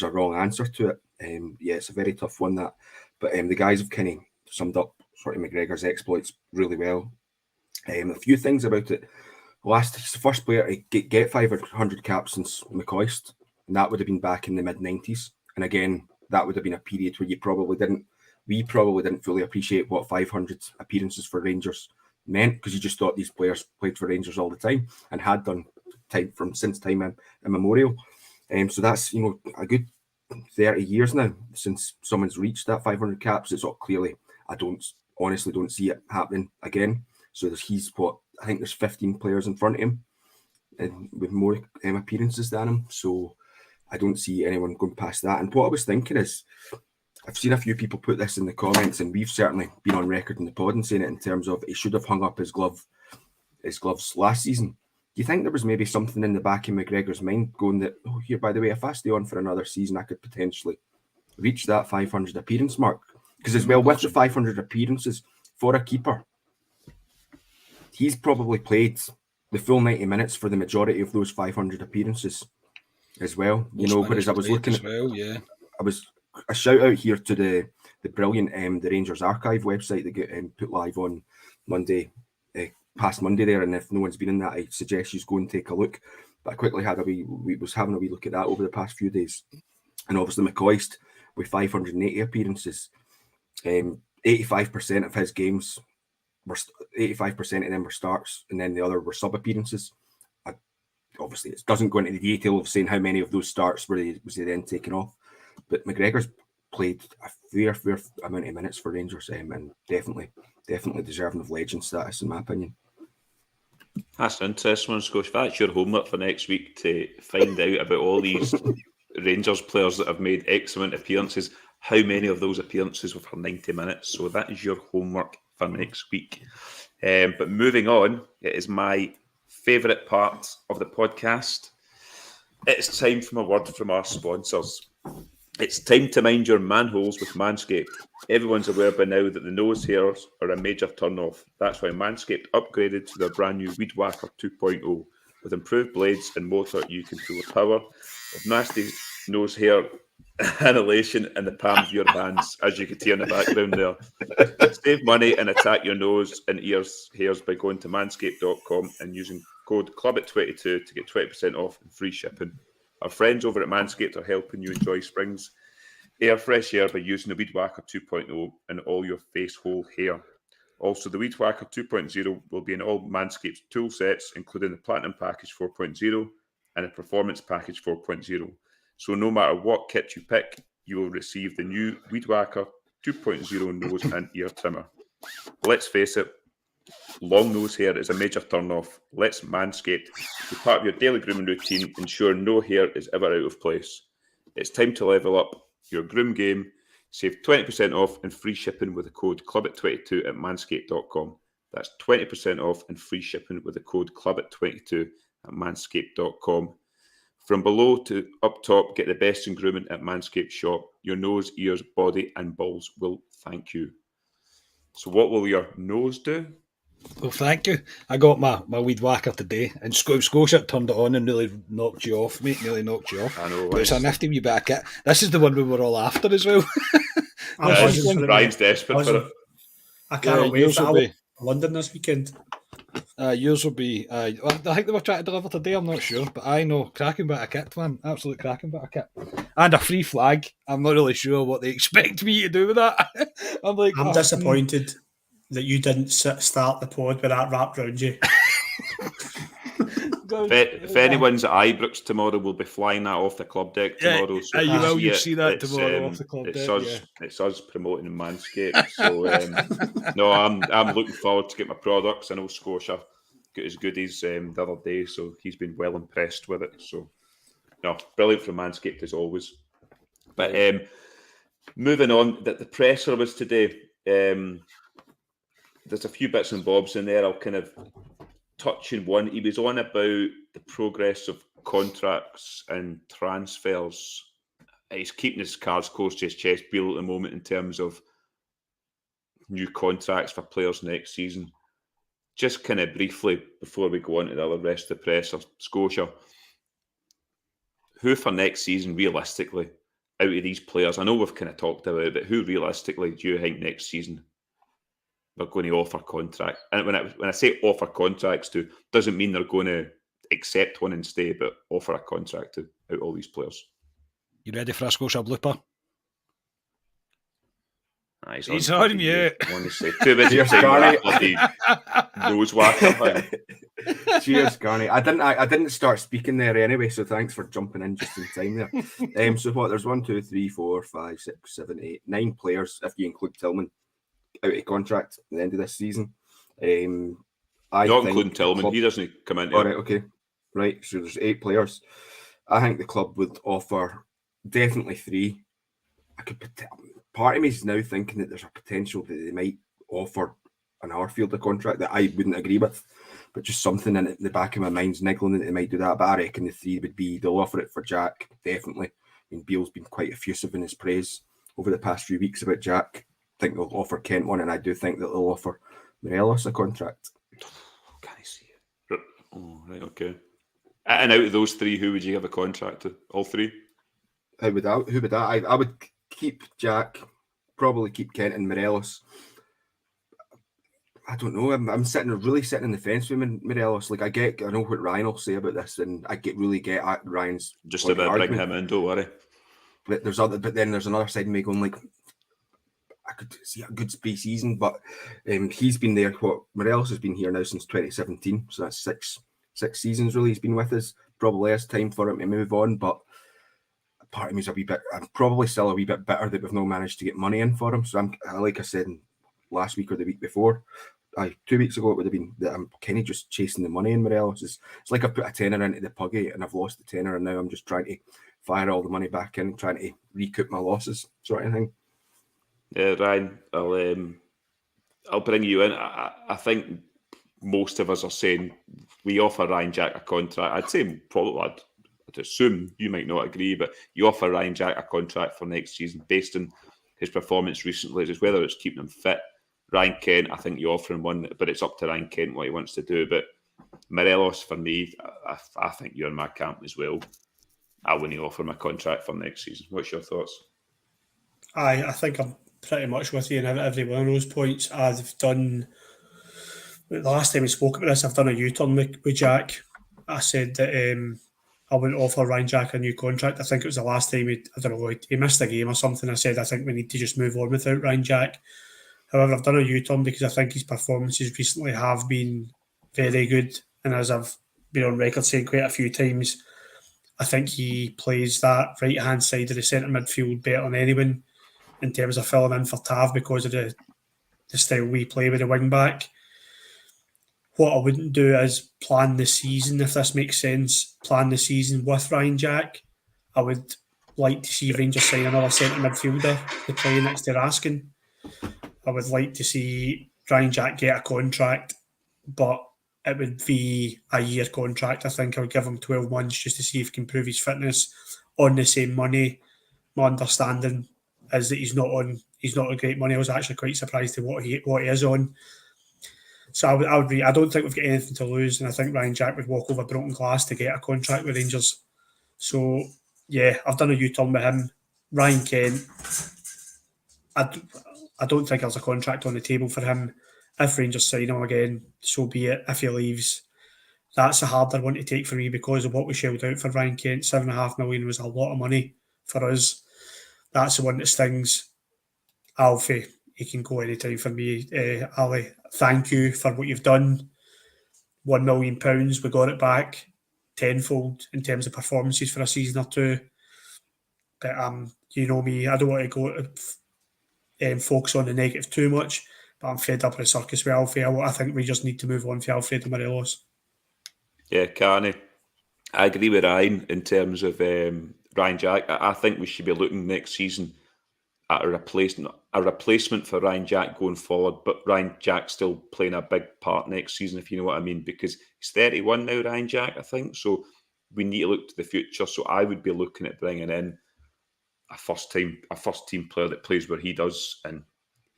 a wrong answer to it. It's a very tough one, that. But the guys have kind of summed up sort of McGregor's exploits really well. A few things about it. He's the first player to get 500 caps since McCoist, and that would have been back in the mid-90s. And again, that would have been a period where we probably didn't fully appreciate what 500 appearances for Rangers meant, because you just thought these players played for Rangers all the time and had done since time immemorial. So that's a good 30 years now since someone's reached that 500 caps. It's all clearly, I honestly don't see it happening again. So I think there's 15 players in front of him and with more appearances than him. So I don't see anyone going past that. And what I was thinking is, I've seen a few people put this in the comments, and we've certainly been on record in the pod and saying it in terms of he should have hung up his gloves last season. Do you think there was maybe something in the back of McGregor's mind going that, oh, here, by the way, if I stay on for another season, I could potentially reach that 500 appearance mark? Because as well, with the 500 appearances for a keeper, he's probably played the full 90 minutes for the majority of those 500 appearances as well. Whereas I was looking at, I was a shout out here to the brilliant the Rangers Archive website that get put live on Monday, past Monday there. And if no one's been in that, I suggest you go and take a look. But I quickly was having a wee look at that over the past few days. And obviously McCoist with 580 appearances, 85% of his games, 85% of them were starts, and then the other were sub appearances. Obviously, it doesn't go into the detail of saying how many of those starts was he then taken off. But McGregor's played a fair amount of minutes for Rangers, and definitely deserving of legend status, in my opinion. That's an interesting one, Scotia. That's your homework for next week, to find out about all these Rangers players that have made X amount of appearances. How many of those appearances were for 90 minutes? So that is your homework for next week. But moving on, it is my favourite part of the podcast. It's time for a word from our sponsors. It's time to mind your manholes with Manscaped. Everyone's aware by now that the nose hairs are a major turn-off. That's why Manscaped upgraded to their brand new Weed Whacker 2.0. With improved blades and motor, you can feel the power of nasty nose hair annihilation in the palm of your hands, as you can see in the background there. Save money and attack your nose and ears hairs by going to manscaped.com and using code CLUBIT22 to get 20% off and free shipping. Our friends over at Manscaped are helping you enjoy spring's fresh air by using the Weed Whacker 2.0 and all your face hole hair. Also, the Weed Whacker 2.0 will be in all Manscaped tool sets, including the Platinum Package 4.0 and the Performance Package 4.0. So no matter what kit you pick, you will receive the new Weed Whacker 2.0 nose and ear trimmer. Let's face it, long nose hair is a major turn-off. Let's Manscaped be part of your daily grooming routine, ensure no hair is ever out of place. It's time to level up your groom game. Save 20% off and free shipping with the code CLUBIT22 at manscaped.com. That's 20% off and free shipping with the code CLUBIT22 at manscaped.com. From below to up top, get the best in grooming at Manscaped Shop. Your nose, ears, body and balls will thank you. So what will your nose do? Well, thank you. I got my Weed Whacker today, and Scotia turned it on and nearly knocked you off, mate. Nearly knocked you off. I know. But it's a nifty wee bit of kit. This is the one we were all after as well. Brian's desperate for it. I can't wait for London this weekend. Yours will be. I think they were trying to deliver today. I'm not sure, but I know, cracking bit of kit, man. Absolute cracking bit of kit, and a free flag. I'm not really sure what they expect me to do with that. I'm disappointed. that you didn't start the pod with that wrapped around you. If anyone's at Ibrox tomorrow, we'll be flying that off the club deck tomorrow. So you will. You'll see that tomorrow off the club deck. It's us promoting Manscaped. So no, I'm looking forward to get my products. I know Scotia got his goodies the other day, so he's been well impressed with it. So no, brilliant from Manscaped as always. But moving on, that the presser was today. There's a few bits and bobs in there. I'll kind of touch on one. He was on about the progress of contracts and transfers. He's keeping his cards close to his chest, Beale, at the moment in terms of new contracts for players next season. Just kind of briefly, before we go on to the other rest of the press, Scotia, who for next season, realistically, out of these players, I know we've kind of talked about it, but who realistically do you think next season they're going to offer contract? And when I say offer contracts to, doesn't mean they're going to accept one and stay, but offer a contract to out all these players. You ready for a Scotia blooper? He's on mute. Honestly, too busy Cheers, saying Garney. that bloody nose whacker thing. Cheers, Garney. I didn't start speaking there anyway, so thanks for jumping in just in time there. So what? There's 1, 2, 3, 4, 5, 6, 7, 8, 9 players if you include Tillman out of contract at the end of this season. Not including Tillman, he doesn't come in. All right, okay, right. So there's 8 players. I think the club would offer definitely 3. Part of me is now thinking that there's a potential that they might offer an Arfield a contract that I wouldn't agree with, but just something in the back of my mind's niggling that they might do that. But I reckon the 3 would be, they'll offer it for Jack, definitely. I mean, Beale's been quite effusive in his praise over the past few weeks about Jack. I think they'll offer Kent one, and I do think that they'll offer Morelos a contract. Can I see it? Oh, right, okay. And out of those 3, who would you have a contract to? All 3? Who would I? I would keep Jack, probably keep Kent and Morelos. I don't know. I'm really sitting in the fence with Morelos. Like I know what Ryan will say about this, and I get at Ryan's just about bring him in. Don't worry. But then there's another side of me going like, I could see a good season, but he's been there. Morelos has been here now since 2017, so that's six seasons really. He's been with us. Probably it's time for him to move on, but part of me is I'm probably still a wee bit bitter that we've not managed to get money in for him. So like I said last week or the week before, 2 weeks ago it would have been that I'm kind of just chasing the money in Morelos. It's like I put a tenner into the puggy and I've lost the tenner, and now I'm just trying to fire all the money back in, trying to recoup my losses, sort of thing. Yeah, Ryan, I'll bring you in. I think most of us are saying we offer Ryan Jack a contract. I'd say probably, I'd assume you might not agree, but you offer Ryan Jack a contract for next season based on his performance recently, just whether it's keeping him fit. Ryan Kent, I think you offer him one, but it's up to Ryan Kent what he wants to do. But Morelos, for me, I think you're in my camp as well. I wouldn't offer him a contract for next season. What's your thoughts? I think I'm pretty much with you in every one of those points. I've done, the last time we spoke about this, I've done a U-turn with Jack. I said that I wouldn't offer Ryan Jack a new contract. I think it was the last time he missed a game or something. I said I think we need to just move on without Ryan Jack. However, I've done a U-turn because I think his performances recently have been very good, and as I've been on record saying quite a few times, I think he plays that right-hand side of the centre midfield better than anyone in terms of filling in for Tav because of the style we play with the wing-back. What I wouldn't do is plan the season, if this makes sense, plan the season with Ryan Jack. I would like to see Rangers sign another centre midfielder to play next to Raskin. I would like to see Ryan Jack get a contract, but it would be a year contract. I think I would give him 12 months just to see if he can prove his fitness on the same money. My understanding is that he's not on great money. I was actually quite surprised at what he is on. So I don't think we've got anything to lose, and I think Ryan Jack would walk over broken glass to get a contract with Rangers. So yeah, I've done a U-turn with him. Ryan Kent, I don't think there's a contract on the table for him. If Rangers sign him again, so be it. If he leaves, that's a harder one to take for me because of what we shelled out for Ryan Kent. $7.5 million was a lot of money for us. That's the one that stings. Alfie, he can go anytime for me. Ali, thank you for what you've done. £1 million, we got it back tenfold in terms of performances for a season or two. But you know me, I don't want to go focus on the negative too much. But I'm fed up with the circus with Alfie. I think we just need to move on for Alfredo Morelos. Yeah, Carney. I agree with Ryan in terms of Ryan Jack. I think we should be looking next season at a replacement for Ryan Jack going forward, but Ryan Jack still playing a big part next season, if you know what I mean, because he's 31 now, Ryan Jack, I think. So we need to look to the future. So I would be looking at bringing in a first team player that plays where he does, and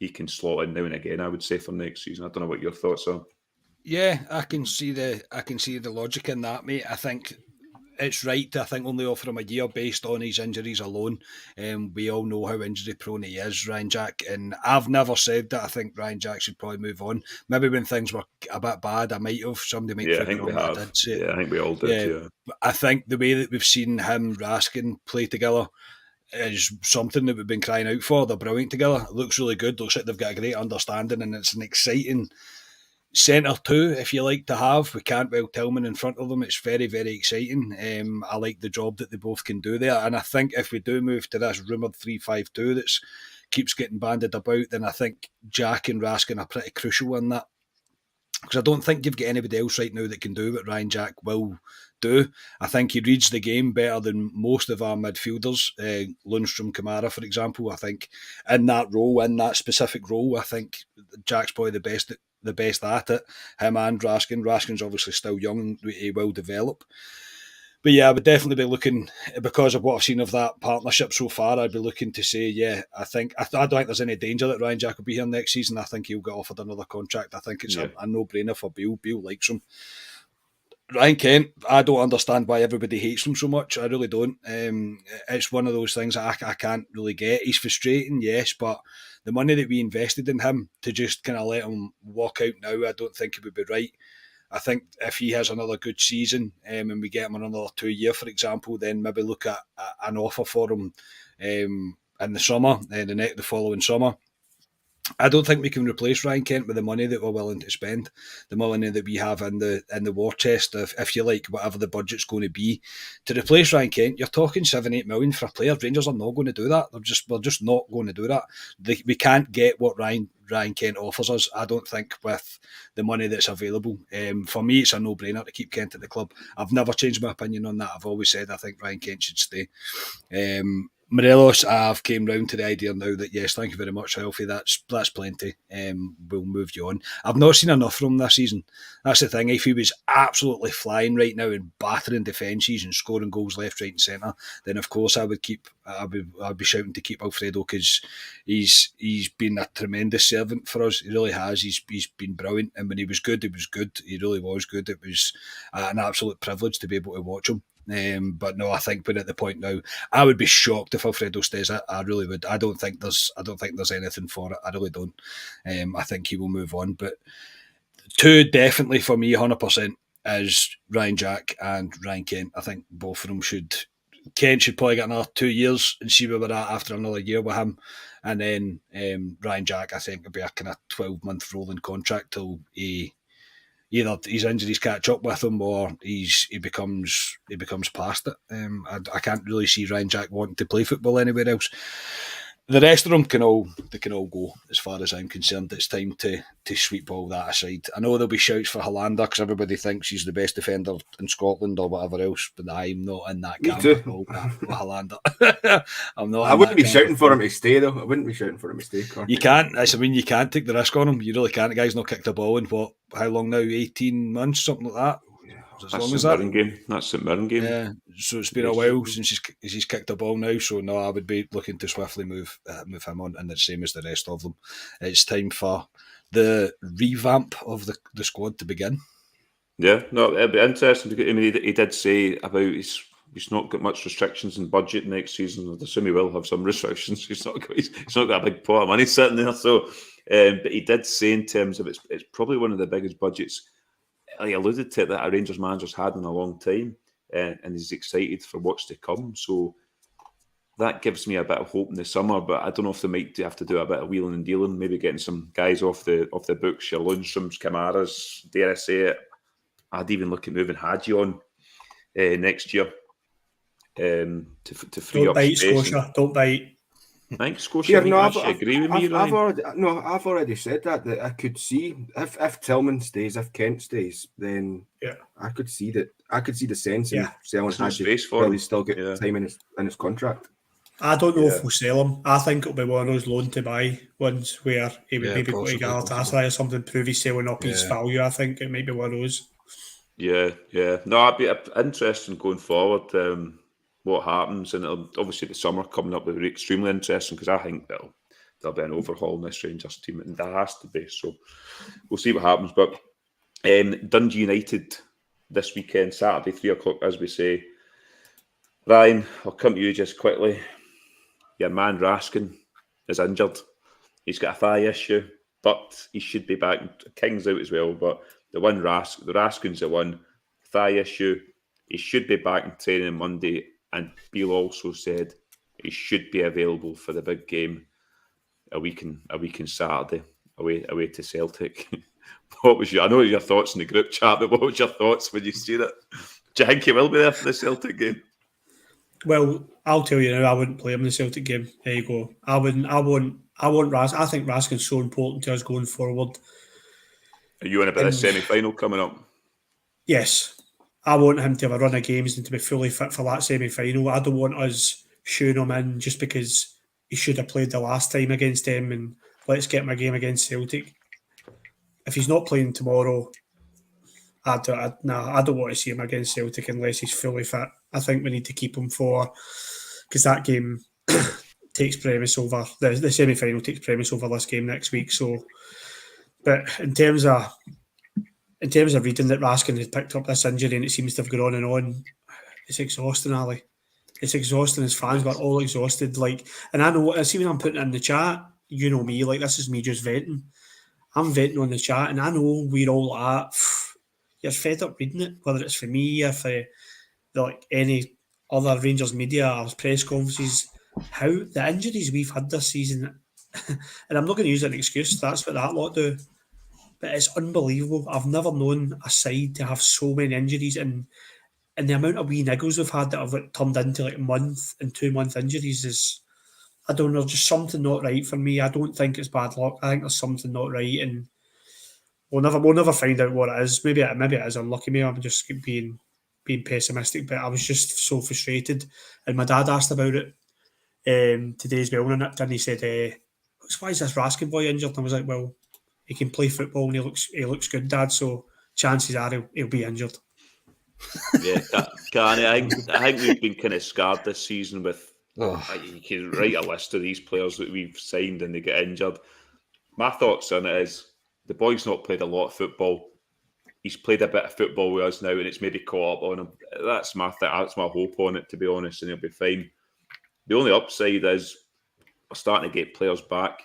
he can slot in now and again, I would say, for next season. I don't know what your thoughts are. Yeah, I can see the logic in that, mate. I think it's right to only offer him a year based on his injuries alone. We all know how injury prone he is, Ryan Jack, and I've never said that I think Ryan Jack should probably move on. Maybe when things were a bit bad, I might have. Somebody might I think we have. I think we all did. Yeah. But I think the way that we've seen him, Raskin, play together is something that we've been crying out for. They're brilliant together. It looks really good. Looks like they've got a great understanding, and it's an exciting centre two, if you like, to have with Cantwell Tillman in front of them. It's very, very exciting. I like the job that they both can do there, and I think if we do move to this rumoured 3-5-2 that keeps getting banded about, then I think Jack and Raskin are pretty crucial in that, because I don't think you've got anybody else right now that can do what Ryan Jack will do. I think he reads the game better than most of our midfielders. Lundstrom, Kamara, for example. I think in that specific role, I think Jack's probably the best at it. Him and Raskin. Raskin's obviously still young and he will develop. But yeah, I would definitely be looking, because of what I've seen of that partnership so far, I'd be looking to say, I don't think there's any danger that Ryan Jack will be here next season. I think he'll get offered another contract. I think it's a no-brainer for Beale. Beale likes him. Ryan Kent, I don't understand why everybody hates him so much. I really don't. It's one of those things that I can't really get. He's frustrating, yes, but the money that we invested in him, to just kind of let him walk out now, I don't think it would be right. I think if he has another good season and we get him another 2 year, for example, then maybe look at an offer for him in the summer, the following summer. I don't think we can replace Ryan Kent with the money that we're willing to spend, the money that we have in the war chest, if you like, whatever the budget's going to be. To replace Ryan Kent, you're talking 7-8 million for a player. Rangers are not going to do that. We're just not going to do that. We can't get what Ryan Kent offers us, I don't think, with the money that's available. For me, it's a no-brainer to keep Kent at the club. I've never changed my opinion on that. I've always said I think Ryan Kent should stay. Morelos, I've came round to the idea now that yes, thank you very much, Alfie. That's plenty. We'll move you on. I've not seen enough from him this season. That's the thing. If he was absolutely flying right now and battering defences and scoring goals left, right, and centre, then of course I'd be shouting to keep Alfredo, because he's been a tremendous servant for us. He really has. He's been brilliant, and when he was good, he was good. He really was good. It was an absolute privilege to be able to watch him. But no, I think we're at the point now. I would be shocked if Alfredo stays. I really would. I don't think there's anything for it. I really don't. I think he will move on. But two definitely for me, 100% is Ryan Jack and Ryan Kent. I think both of them should. Kent should probably get another 2 years and see where we're at after another year with him. And then Ryan Jack, I think, will be a kind of 12-month rolling contract till either his injuries catch up with him or he becomes past it. I can't really see Ryan Jack wanting to play football anywhere else. The rest of them can all go, as far as I'm concerned. It's time to sweep all that aside. I know there'll be shouts for Hollander because everybody thinks he's the best defender in Scotland or whatever else, but I'm not in that camp with Hollander. I'm not. I wouldn't be shouting for him to stay though. I wouldn't be shouting for him to stay. You can't. You can't take the risk on him. You really can't. The guy's not kicked a ball in how long now? 18 months, something like that. That's St Mirren game. Yeah, so it's been a while since he's kicked a ball now. So no, I would be looking to swiftly move him on, and the same as the rest of them. It's time for the revamp of the squad to begin. Yeah, no, it'd be interesting because he did say about he's not got much restrictions in budget next season. I'd assume he will have some restrictions. He's not got a big pot of money sitting there. So, but he did say in terms of it's probably one of the biggest budgets. He alluded to it that a Rangers manager's had in a long time, and he's excited for what's to come. So that gives me a bit of hope in the summer. But I don't know if they might have to do a bit of wheeling and dealing, maybe getting some guys off the books, your Lundstroms, Kamaras, dare I say it. I'd even look at moving Hadji on next year to free up space. Scotia. Don't bite. I think Scotia actually agree with me, Ryan. I've already said that I could see if Tillman stays, if Kent stays, then I could see that. I could see the sense in selling Hadji while he's still got time in his contract. I don't know if we'll sell him. I think it'll be one of those loan to buy ones where he would maybe go to Galatasaray or something, prove he's selling up his value. I think it might be one of those. Yeah. No, it'd be interesting going forward. What happens, and obviously the summer coming up will be extremely interesting because I think there'll be an overhaul in this Rangers team, and there has to be. So we'll see what happens. But Dundee United this weekend, Saturday, 3:00, as we say. Ryan, I'll come to you just quickly. Your man Raskin is injured. He's got a thigh issue, but he should be back. King's out as well, but the Raskin's the one. Thigh issue. He should be back in training on Monday. And Beale also said he should be available for the big game a week in Saturday away to Celtic. What was I know your thoughts in the group chat, but what was your thoughts when you see that? Do you think he will be there for the Celtic game? Well, I'll tell you now, I wouldn't play him in the Celtic game. There you go. I want Raskin. I think Raskin's so important to us going forward. Are you in about a semi-final coming up? Yes. I want him to have a run of games and to be fully fit for that semi-final. I don't want us shooing him in just because he should have played the last time against them and let's get my game against Celtic. If he's not playing tomorrow, I don't want to see him against Celtic unless he's fully fit. I think we need to keep him because that game takes premise over, the semi-final takes premise over this game next week. So, but in terms of reading that Raskin had picked up this injury and it seems to have gone on and on, it's exhausting, Ali. It's exhausting. His fans got all exhausted. And I see when I'm putting it in the chat, you know me, this is me just venting. I'm venting on the chat and I know we're all you're fed up reading it, whether it's for me or for any other Rangers media or press conferences, how the injuries we've had this season, and I'm not going to use an excuse, that's what that lot do. But it's unbelievable. I've never known a side to have so many injuries, and the amount of wee niggles we've had that have turned into month and 2 month injuries is, I don't know, just something not right for me. I don't think it's bad luck. I think there's something not right, and we'll never find out what it is. Maybe it is unlucky. Maybe I'm just being pessimistic. But I was just so frustrated, and my dad asked about it today as well, and he said, "Why is this Raskin boy injured?" And I was like, "Well, he can play football and he looks good, Dad. So chances are he'll be injured." Yeah, I think we've been kind of scarred this season with. You can write a list of these players that we've signed and they get injured. My thoughts on it is the boy's not played a lot of football. He's played a bit of football with us now, and it's maybe caught up on him. That's my hope on it, to be honest, and he'll be fine. The only upside is we're starting to get players back.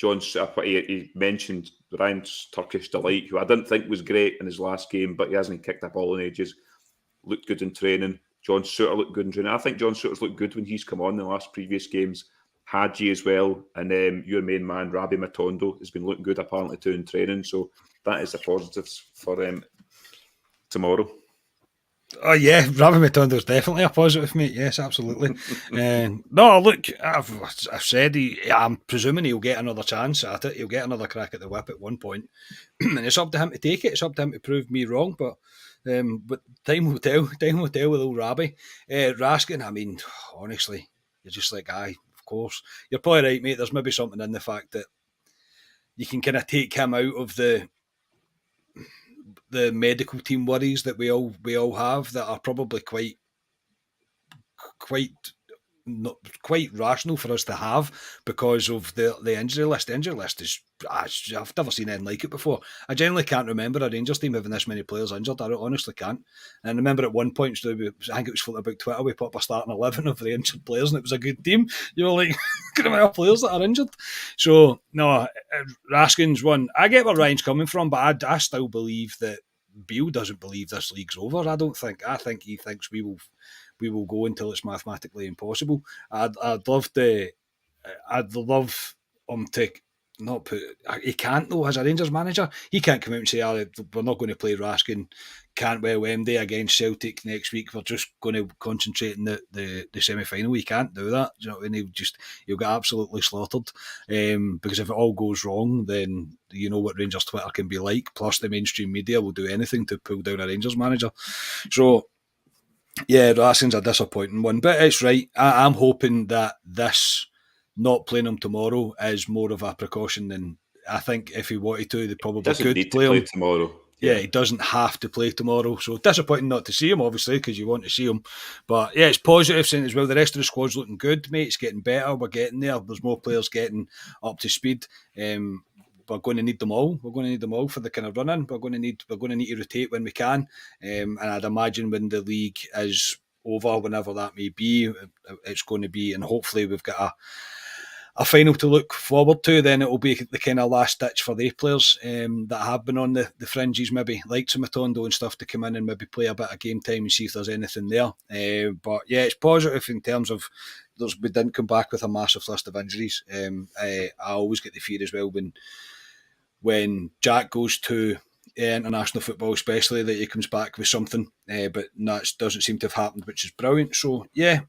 He mentioned Ryan's Turkish Delight, who I didn't think was great in his last game, but he hasn't kicked a ball in ages. Looked good in training. John Souttar looked good in training. I think John Souttar's looked good when he's come on in the last previous games. Hadji as well. And your main man, Rabbi Matondo, has been looking good apparently too in training. So that is the positives for tomorrow. Oh yeah, Rabbi Matondo's definitely a positive, mate. Yes, absolutely. No, look, I've said I'm presuming he'll get another chance at it. He'll get another crack at the whip at one point, and it's up to him to take it. It's up to him to prove me wrong. But time will tell. Time will tell with old Rabbi. Raskin, I mean, honestly, you're just like, aye, of course. You're probably right, mate. There's maybe something in the fact that you can kind of take him out of the medical team worries that we all have that are probably quite rational for us to have because of the injury list. The injury list is, I've never seen anything like it before. I genuinely can't remember a Rangers team having this many players injured. I honestly can't. And I remember at one point, I think it was floating about Twitter, we put up a starting 11 of the injured players and it was a good team. You know, like, good amount of players that are injured. So, no, Raskin's one. I get where Ryan's coming from, but I still believe that Beale doesn't believe this league's over. I don't think. I think he thinks we will go until it's mathematically impossible. I'd love him to not put. He can't though, as a Rangers manager. He can't come out and say, we're not going to play Raskin Cantwell Wembley against Celtic next week. We're just going to concentrate on the semi-final. He can't do that. You know, and he'll get absolutely slaughtered. Because if it all goes wrong, then you know what Rangers Twitter can be like. Plus, the mainstream media will do anything to pull down a Rangers manager. So, yeah, Raskin's a disappointing one. But it's right. I'm hoping that this not playing him tomorrow is more of a precaution than I think if he wanted to, they probably could play him tomorrow. Yeah, he doesn't have to play tomorrow. So disappointing not to see him, obviously, because you want to see him. But yeah, it's positive saying as well. The rest of the squad's looking good, mate. It's getting better. We're getting there. There's more players getting up to speed. We're going to need them all. We're going to need them all for the kind of running. We're going to need to rotate when we can. And I'd imagine when the league is over, whenever that may be, it's going to be, and hopefully we've got a final to look forward to, then it will be the kind of last ditch for the players that have been on the fringes, maybe like Matondo and stuff, to come in and maybe play a bit of game time and see if there's anything there. But yeah, it's positive in terms of we didn't come back with a massive list of injuries. I always get the fear as well when Jack goes to international football, especially, that he comes back with something, but that doesn't seem to have happened, which is brilliant. So yeah,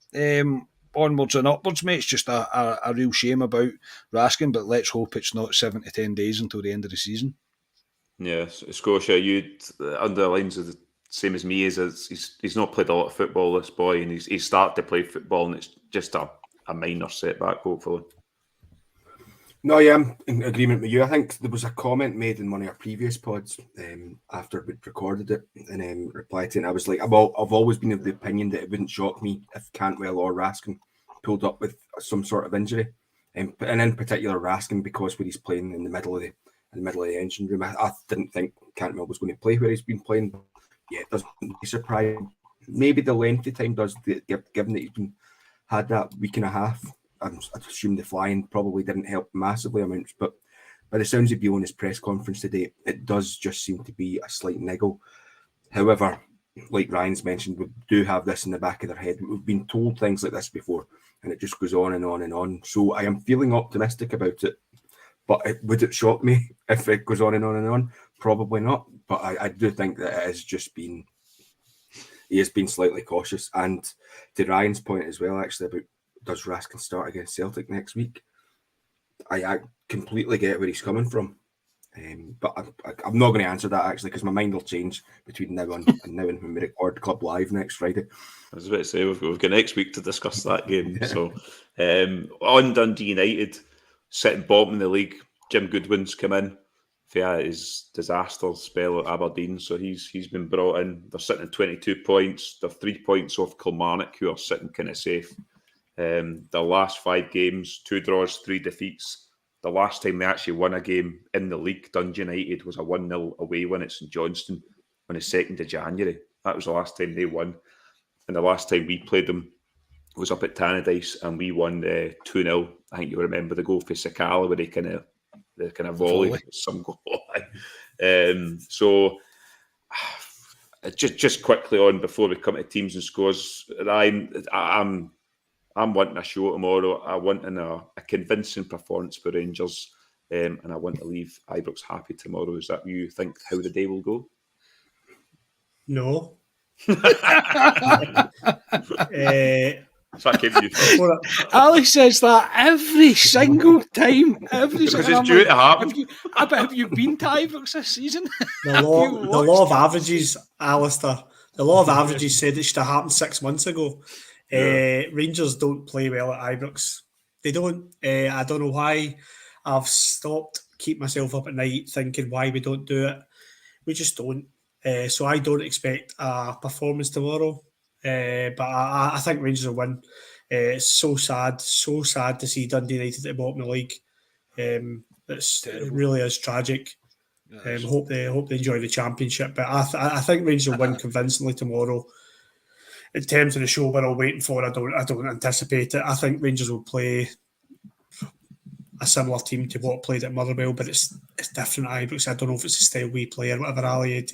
onwards and upwards, mate. It's just a real shame about Raskin, but let's hope it's not 7 to 10 days until the end of the season. Yeah, Scotia, you underlines the same as me. He's not played a lot of football, this boy, and he's started to play football, and it's just a minor setback, hopefully. No, yeah, I'm in agreement with you. I think there was a comment made in one of our previous pods after we'd recorded it, and replied to it. And I was like, I've always been of the opinion that it wouldn't shock me if Cantwell or Raskin pulled up with some sort of injury, and in particular Raskin, because where he's playing in the middle of the engine room. I didn't think Cantwell was going to play where he's been playing. Yeah, it doesn't be surprising. Maybe the length of time does, given that he's had that week and a half. I assume the flying probably didn't help massively amounts, but by the sounds of Beale on his press conference today, it does just seem to be a slight niggle. However, like Ryan's mentioned, we do have this in the back of their head. We've been told things like this before, and it just goes on and on and on. So I am feeling optimistic about it, but would it shock me if it goes on and on and on? Probably not, but I do think that he has been slightly cautious. And to Ryan's point as well, actually, about does Raskin start against Celtic next week? I completely get where he's coming from, but I'm not going to answer that actually, because my mind will change between now and when we record Club Live next Friday. I was about to say we've got next week to discuss that game. So on Dundee United, sitting bottom in the league, Jim Goodwin's come in for his disaster spell at Aberdeen, so he's been brought in. They're sitting at 22 points. They're 3 points off Kilmarnock, who are sitting kind of safe. Their last 5 games, 2 draws, 3 defeats. The last time they actually won a game in the league, Dundee United, was a 1-0 away win at St Johnstone on the 2nd of January. That was the last time they won. And the last time we played them was up at Tannadice, and we won 2-0. I think you remember the goal for Sakala, where the kind of volley. Some goal. So just quickly on before we come to teams and scores, I'm wanting a show tomorrow. I want a convincing performance for Rangers, and I want to leave Ibrox happy tomorrow. Is that you think how the day will go? No. So that came to you. Ali says that every single time. Because it's due to happen. Have you been to Ibrox this season? The law of averages, Alistair. The law of averages said it should have happened 6 months ago. Yeah. Rangers don't play well at Ibrox. They don't. I don't know why. I've stopped keep myself up at night thinking why we don't do it. We just don't. So I don't expect a performance tomorrow. But I think Rangers will win. It's so sad to see Dundee United at the bottom of the league. It really is tragic. Hope they enjoy the championship. But I think Rangers will win convincingly tomorrow. In terms of the show we're all waiting for, I don't anticipate it. I think Rangers will play a similar team to what played at Motherwell, but it's different at Ibrox. I don't know if it's the style we play or whatever. Ali,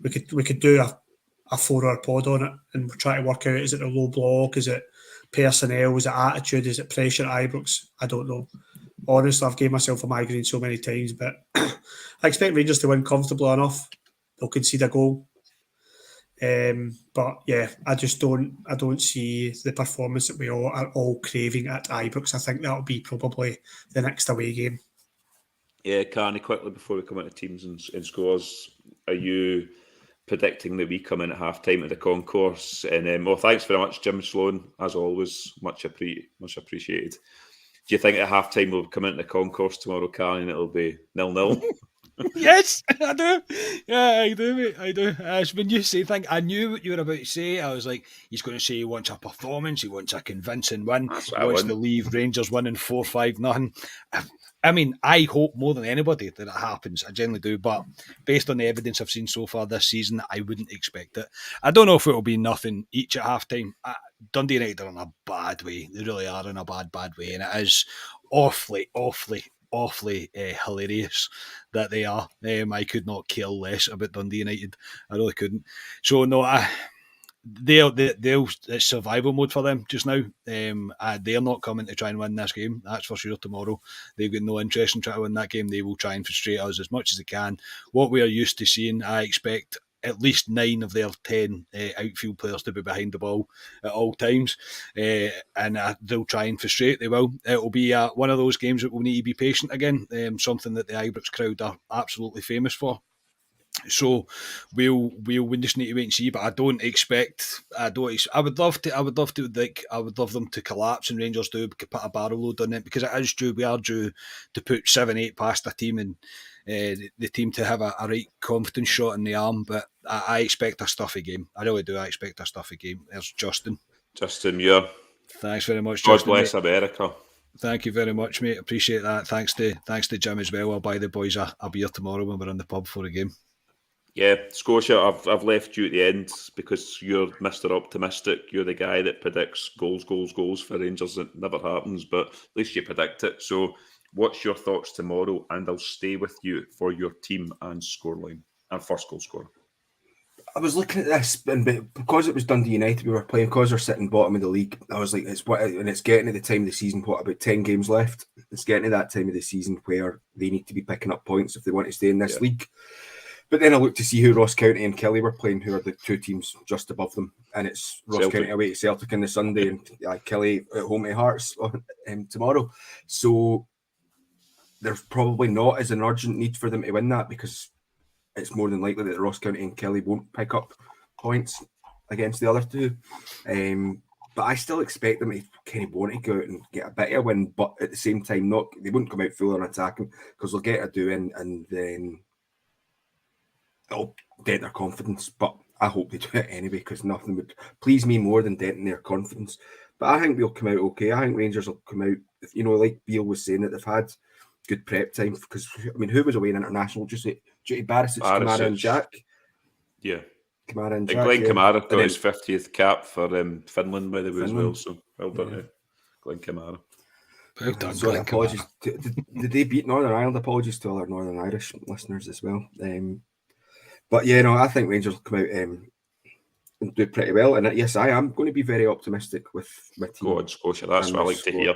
we could do a 4-hour pod on it and try to work out, is it a low block, is it personnel, is it attitude, is it pressure at Ibrox? I don't know. Honestly, I've gave myself a migraine so many times, but I expect Rangers to win comfortably enough. They'll concede a goal. But yeah, I don't see the performance that we all are all craving at Ibrox. I think that'll be probably the next away game. Yeah, Carney, quickly before we come into teams and scores, are you predicting that we come in at half-time at the concourse? And well, thanks very much, Jim Sloan, as always, much appreciated. Do you think at half-time we'll come into the concourse tomorrow, Carney, and it'll be 0-0? Yes, I do. Yeah, I do, mate. I do. When you say things, I knew what you were about to say. I was like, he's going to say he wants a performance, he wants a convincing win, he wants to leave Rangers winning 4-5-0. I mean, I hope more than anybody that it happens. I generally do, but based on the evidence I've seen so far this season, I wouldn't expect it. I don't know if it'll be nothing each at half-time. Dundee United are in a bad way. They really are in a bad way, and it is awfully hilarious that they are. I could not care less about Dundee United. I really couldn't. So no, they'll it's survival mode for them just now. They're not coming to try and win this game. That's for sure. Tomorrow they've got no interest in trying to win that game. They will try and frustrate us as much as they can. What we are used to seeing, I expect at least 9 of their 10 outfield players to be behind the ball at all times, and they'll try and frustrate. They will. It'll be one of those games that we'll need to be patient again. Something that the Ibrox crowd are absolutely famous for. So we'll just need to wait and see. But I would love them to collapse and Rangers do put a barrel load on it, because it is due. We are due to put 7-8 past a team and the team to have a right confidence shot in the arm. But I expect a stuffy game. I really do. I expect a stuffy game. There's Justin. Justin, yeah. Thanks very much, God Justin. bless America. Thank you very much, mate. Appreciate that. Thanks to Jim as well. I'll buy the boys a beer tomorrow when we're in the pub for a game. Yeah, Scotia, I've left you at the end because you're Mr. Optimistic. You're the guy that predicts goals for Rangers. It never happens, but at least you predict it. So what's your thoughts tomorrow? And I'll stay with you for your team and scoreline and first goal scorer. I was looking at this, and because it was Dundee United we were playing, because they're sitting bottom of the league, I was like, it's getting to the time of the season, about 10 games left. It's getting to that time of the season where they need to be picking up points if they want to stay in this league. But then I looked to see who Ross County and Kelly were playing, who are the 2 teams just above them. And it's Ross Celtic. County away to Celtic on the Sunday and Kelly at home to Hearts tomorrow. So there's probably not as an urgent need for them to win that, because it's more than likely that Ross County and Kelly won't pick up points against the other 2. But I still expect them to kind of want to go out and get a bit of a win, but at the same time, they wouldn't come out full on attacking, because they'll get a do in and then it'll dent their confidence. But I hope they do it anyway, because nothing would please me more than denting their confidence. But I think they'll come out okay. I think Rangers will come out, like Beale was saying, that they've had good prep time, because who was away in international? Just Barisic, Kamara and Jack. Yeah. Kamara and Jack. Glenn Kamara got his 50th cap for Finland, by the way, as well. So well done, Glenn Kamara. Well done, Sorry, Glenn apologies. Kamara. Did they beat Northern Ireland? Apologies to all our Northern Irish listeners as well. But yeah, no, I think Rangers will come out and do pretty well. And yes, I am going to be very optimistic with my team. Go on, Scotia. That's what I like to hear.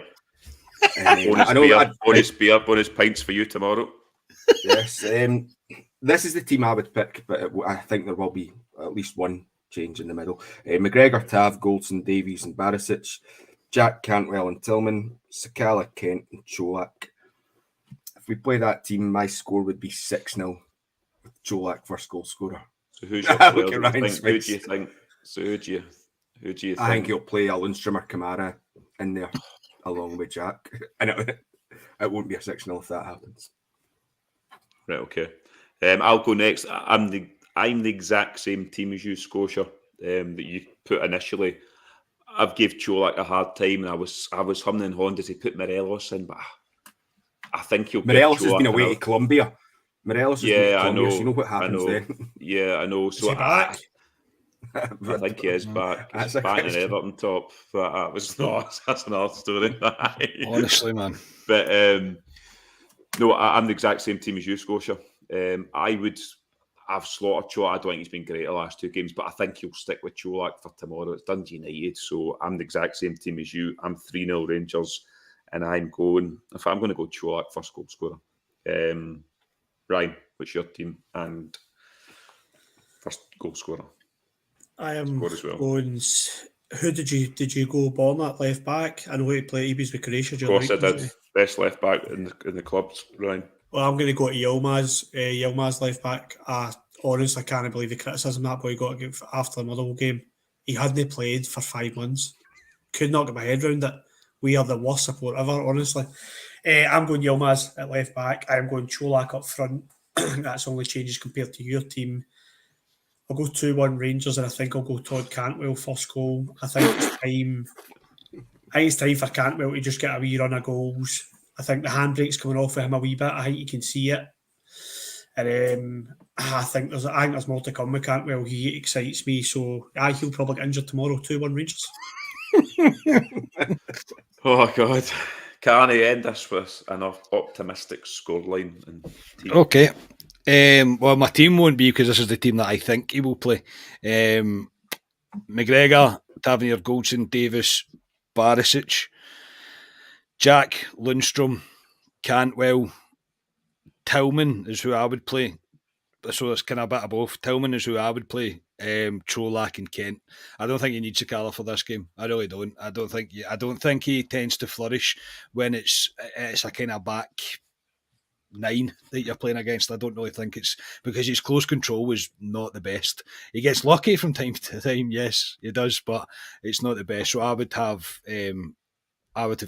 Bonus pints for you tomorrow. Yes. This is the team I would pick, but I think there will be at least one change in the middle. McGregor, Tav, Goldson, Davies and Barisic, Jack, Cantwell and Tillman, Sakala, Kent and Cholak. If we play that team, my score would be 6-0 with Cholak first goal scorer. So who's your player? Who do you think? So who do you think? I think he'll play a Lundstrom or Kamara in there along with Jack. And it won't be a 6-0 if that happens. Right, okay. I'll go next. I'm the exact same team as you, Scotia, that you put initially. I've gave Cholak a hard time, and I was humming and hawing. Does he put Morelos in? But I think he'll. Morelos has been away to Colombia. Morelos has been to Colombia, I know. So you know what happens then. Yeah, I know. So I think he is back. He's That's a back in question. Everton top. That was not. That's another story. Honestly, man. But no, I'm the exact same team as you, Scotia. I've slaughtered Cholak. I don't think he's been great the last two games, but I think he'll stick with Cholak for tomorrow. It's Dundee United, so I'm the exact same team as you. I'm 3-0 Rangers, and I'm going to go Cholak first goal scorer. Ryan, what's your team and first goal scorer? I am Score as well. going. Who did you go Born at left back? I know he played. He was with Croatia. Of course, I did. Best left back in the clubs, Ryan. Well, I'm going to go to Yilmaz left back. Honestly, I can't believe the criticism that boy got after the Motherwell game. He hadn't played for 5 months. Could not get my head around it. We are the worst support ever, honestly. I'm going Yilmaz at left back. I'm going Cholak up front. That's only changes compared to your team. I'll go 2-1 Rangers, and I think I'll go Todd Cantwell first goal. I think it's time for Cantwell to just get a wee run of goals. I think the handbrake's coming off of him a wee bit. I think you can see it. And I think there's more to come with Cantwell. He excites me. So he'll probably get injured tomorrow. 2-1 Rangers. Oh God. Can I end this with an optimistic scoreline? Okay. Well, my team won't be, because this is the team that I think he will play. McGregor, Tavernier, Goldson, Davis, Barisic, Jack, Lundstrom, Cantwell, Tillman is who I would play. So it's kind of a bit of both. Tillman is who I would play. Cholak and Kent. I don't think he needs Sakala for this game. I really don't. I don't think he tends to flourish when it's a kind of back 9 that you're playing against. I don't really think it's because his close control is not the best. He gets lucky from time to time, yes, he does, but it's not the best. So I would have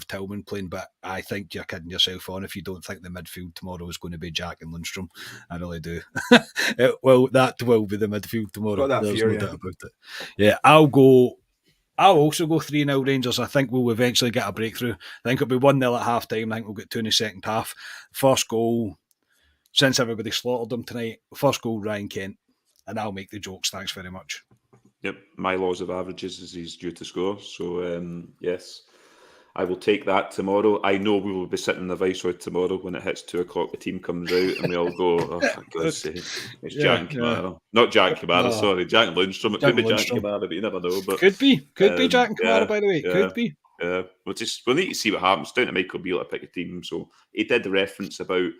Tillman playing, but I think you're kidding yourself on if you don't think the midfield tomorrow is going to be Jack and Lundstrom. I really do. That will be the midfield tomorrow. There's no doubt about it. Yeah, I'll also go 3-0 Rangers. I think we'll eventually get a breakthrough. I think it'll be 1-0 at half time. I think we'll get 2 in the second half. First goal, since everybody slaughtered them tonight, first goal, Ryan Kent. And I'll make the jokes. Thanks very much. Yep, my laws of averages is he's due to score. So, yes, I will take that tomorrow. I know we will be sitting in the Viceroy tomorrow when it hits 2 o'clock. The team comes out and we all go, oh, for God's sake, it's Jack and Kamara. Not Jack and Kamara, sorry, Jack and Lundstrom. It could be Jack and Kamara, but you never know. But could be Jack and Kamara, by the way. Could be. Yeah, we'll need to see what happens. Down to Michael Beale to pick a team. So he did the reference about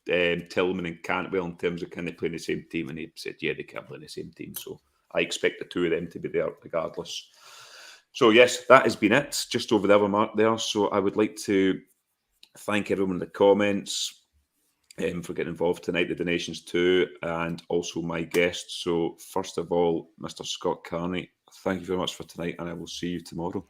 Tillman and Cantwell in terms of can they play in the same team, and he said, yeah, they can play in the same team. So I expect the two of them to be there regardless. So yes, that has been it. Just over the hour mark there. So I would like to thank everyone in the comments for getting involved tonight, the donations too, and also my guests. So first of all, Mr. Scott Carney, thank you very much for tonight, and I will see you tomorrow.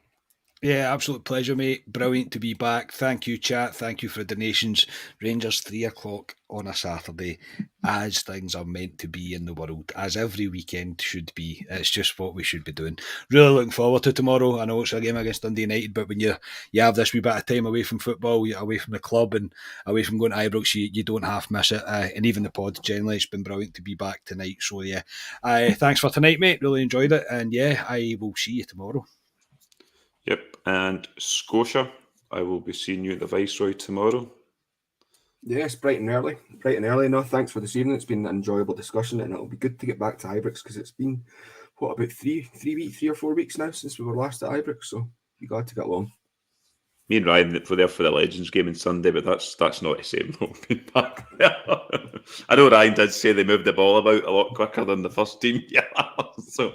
Yeah, absolute pleasure, mate. Brilliant to be back. Thank you, chat. Thank you for the donations. Rangers 3 o'clock on a Saturday, as things are meant to be in the world, as every weekend should be. It's just what we should be doing. Really looking forward to tomorrow. I know it's a game against Dundee United, but when you have this wee bit of time away from football, you're away from the club and away from going to Ibrox, you don't half miss it. And even the pod, generally, it's been brilliant to be back tonight. So yeah, thanks for tonight, mate. Really enjoyed it. And yeah, I will see you tomorrow. Yep, and Scotia, I will be seeing you at the Viceroy tomorrow. Yes, bright and early. No, thanks for this evening. It's been an enjoyable discussion, and it'll be good to get back to Ibrox because it's been, about 3 or 4 weeks now since we were last at Ibrox, so be glad to get along. Me and Ryan were there for the Legends game on Sunday, but that's not the same. Back there. I know Ryan did say they moved the ball about a lot quicker than the first team. Yeah, so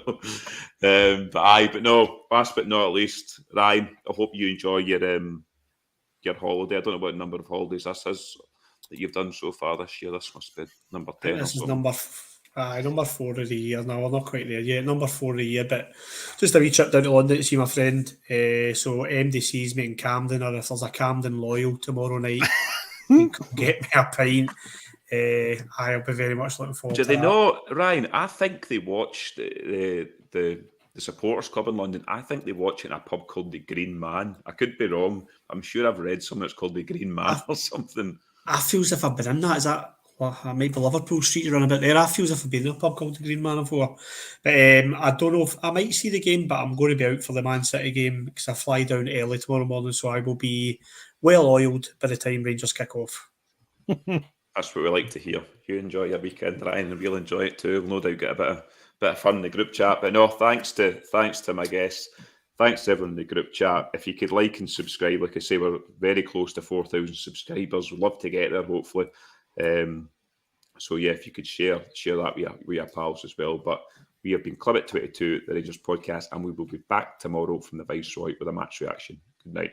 but no, last but not least, Ryan, I hope you enjoy your holiday. I don't know what number of holidays this is that you've done so far this year. This must be number 10. This is number 4 of the year now. We're not quite there yet. Number 4 of the year, but just a wee trip down to London to see my friend. So MDC's meeting Camden, or if there's a Camden loyal tomorrow night, get me a pint. I'll be very much looking forward to that. Do they know, Ryan? I think they watched the supporters club in London. I think they watch it in a pub called the Green Man. I could be wrong. I'm sure I've read something that's called the Green Man or something. I feel as if I've been in that. Is that Well, I might be Liverpool Street to run a bit there. I feel as if I've been in a pub called the Green Man before. But I don't know if I might see the game, but I'm going to be out for the Man City game because I fly down early tomorrow morning, so I will be well oiled by the time Rangers kick off. That's what we like to hear. You enjoy your weekend, Ryan, and we'll enjoy it too. We'll no doubt get a bit of fun in the group chat. But no, thanks to my guests. Thanks to everyone in the group chat. If you could like and subscribe, like I say, we're very close to 4,000 subscribers. We'd love to get there, hopefully. So yeah, if you could share that with your pals as well. But we have been Club at 22, the Rangers podcast, and we will be back tomorrow from the Viceroy with a match reaction. Good night.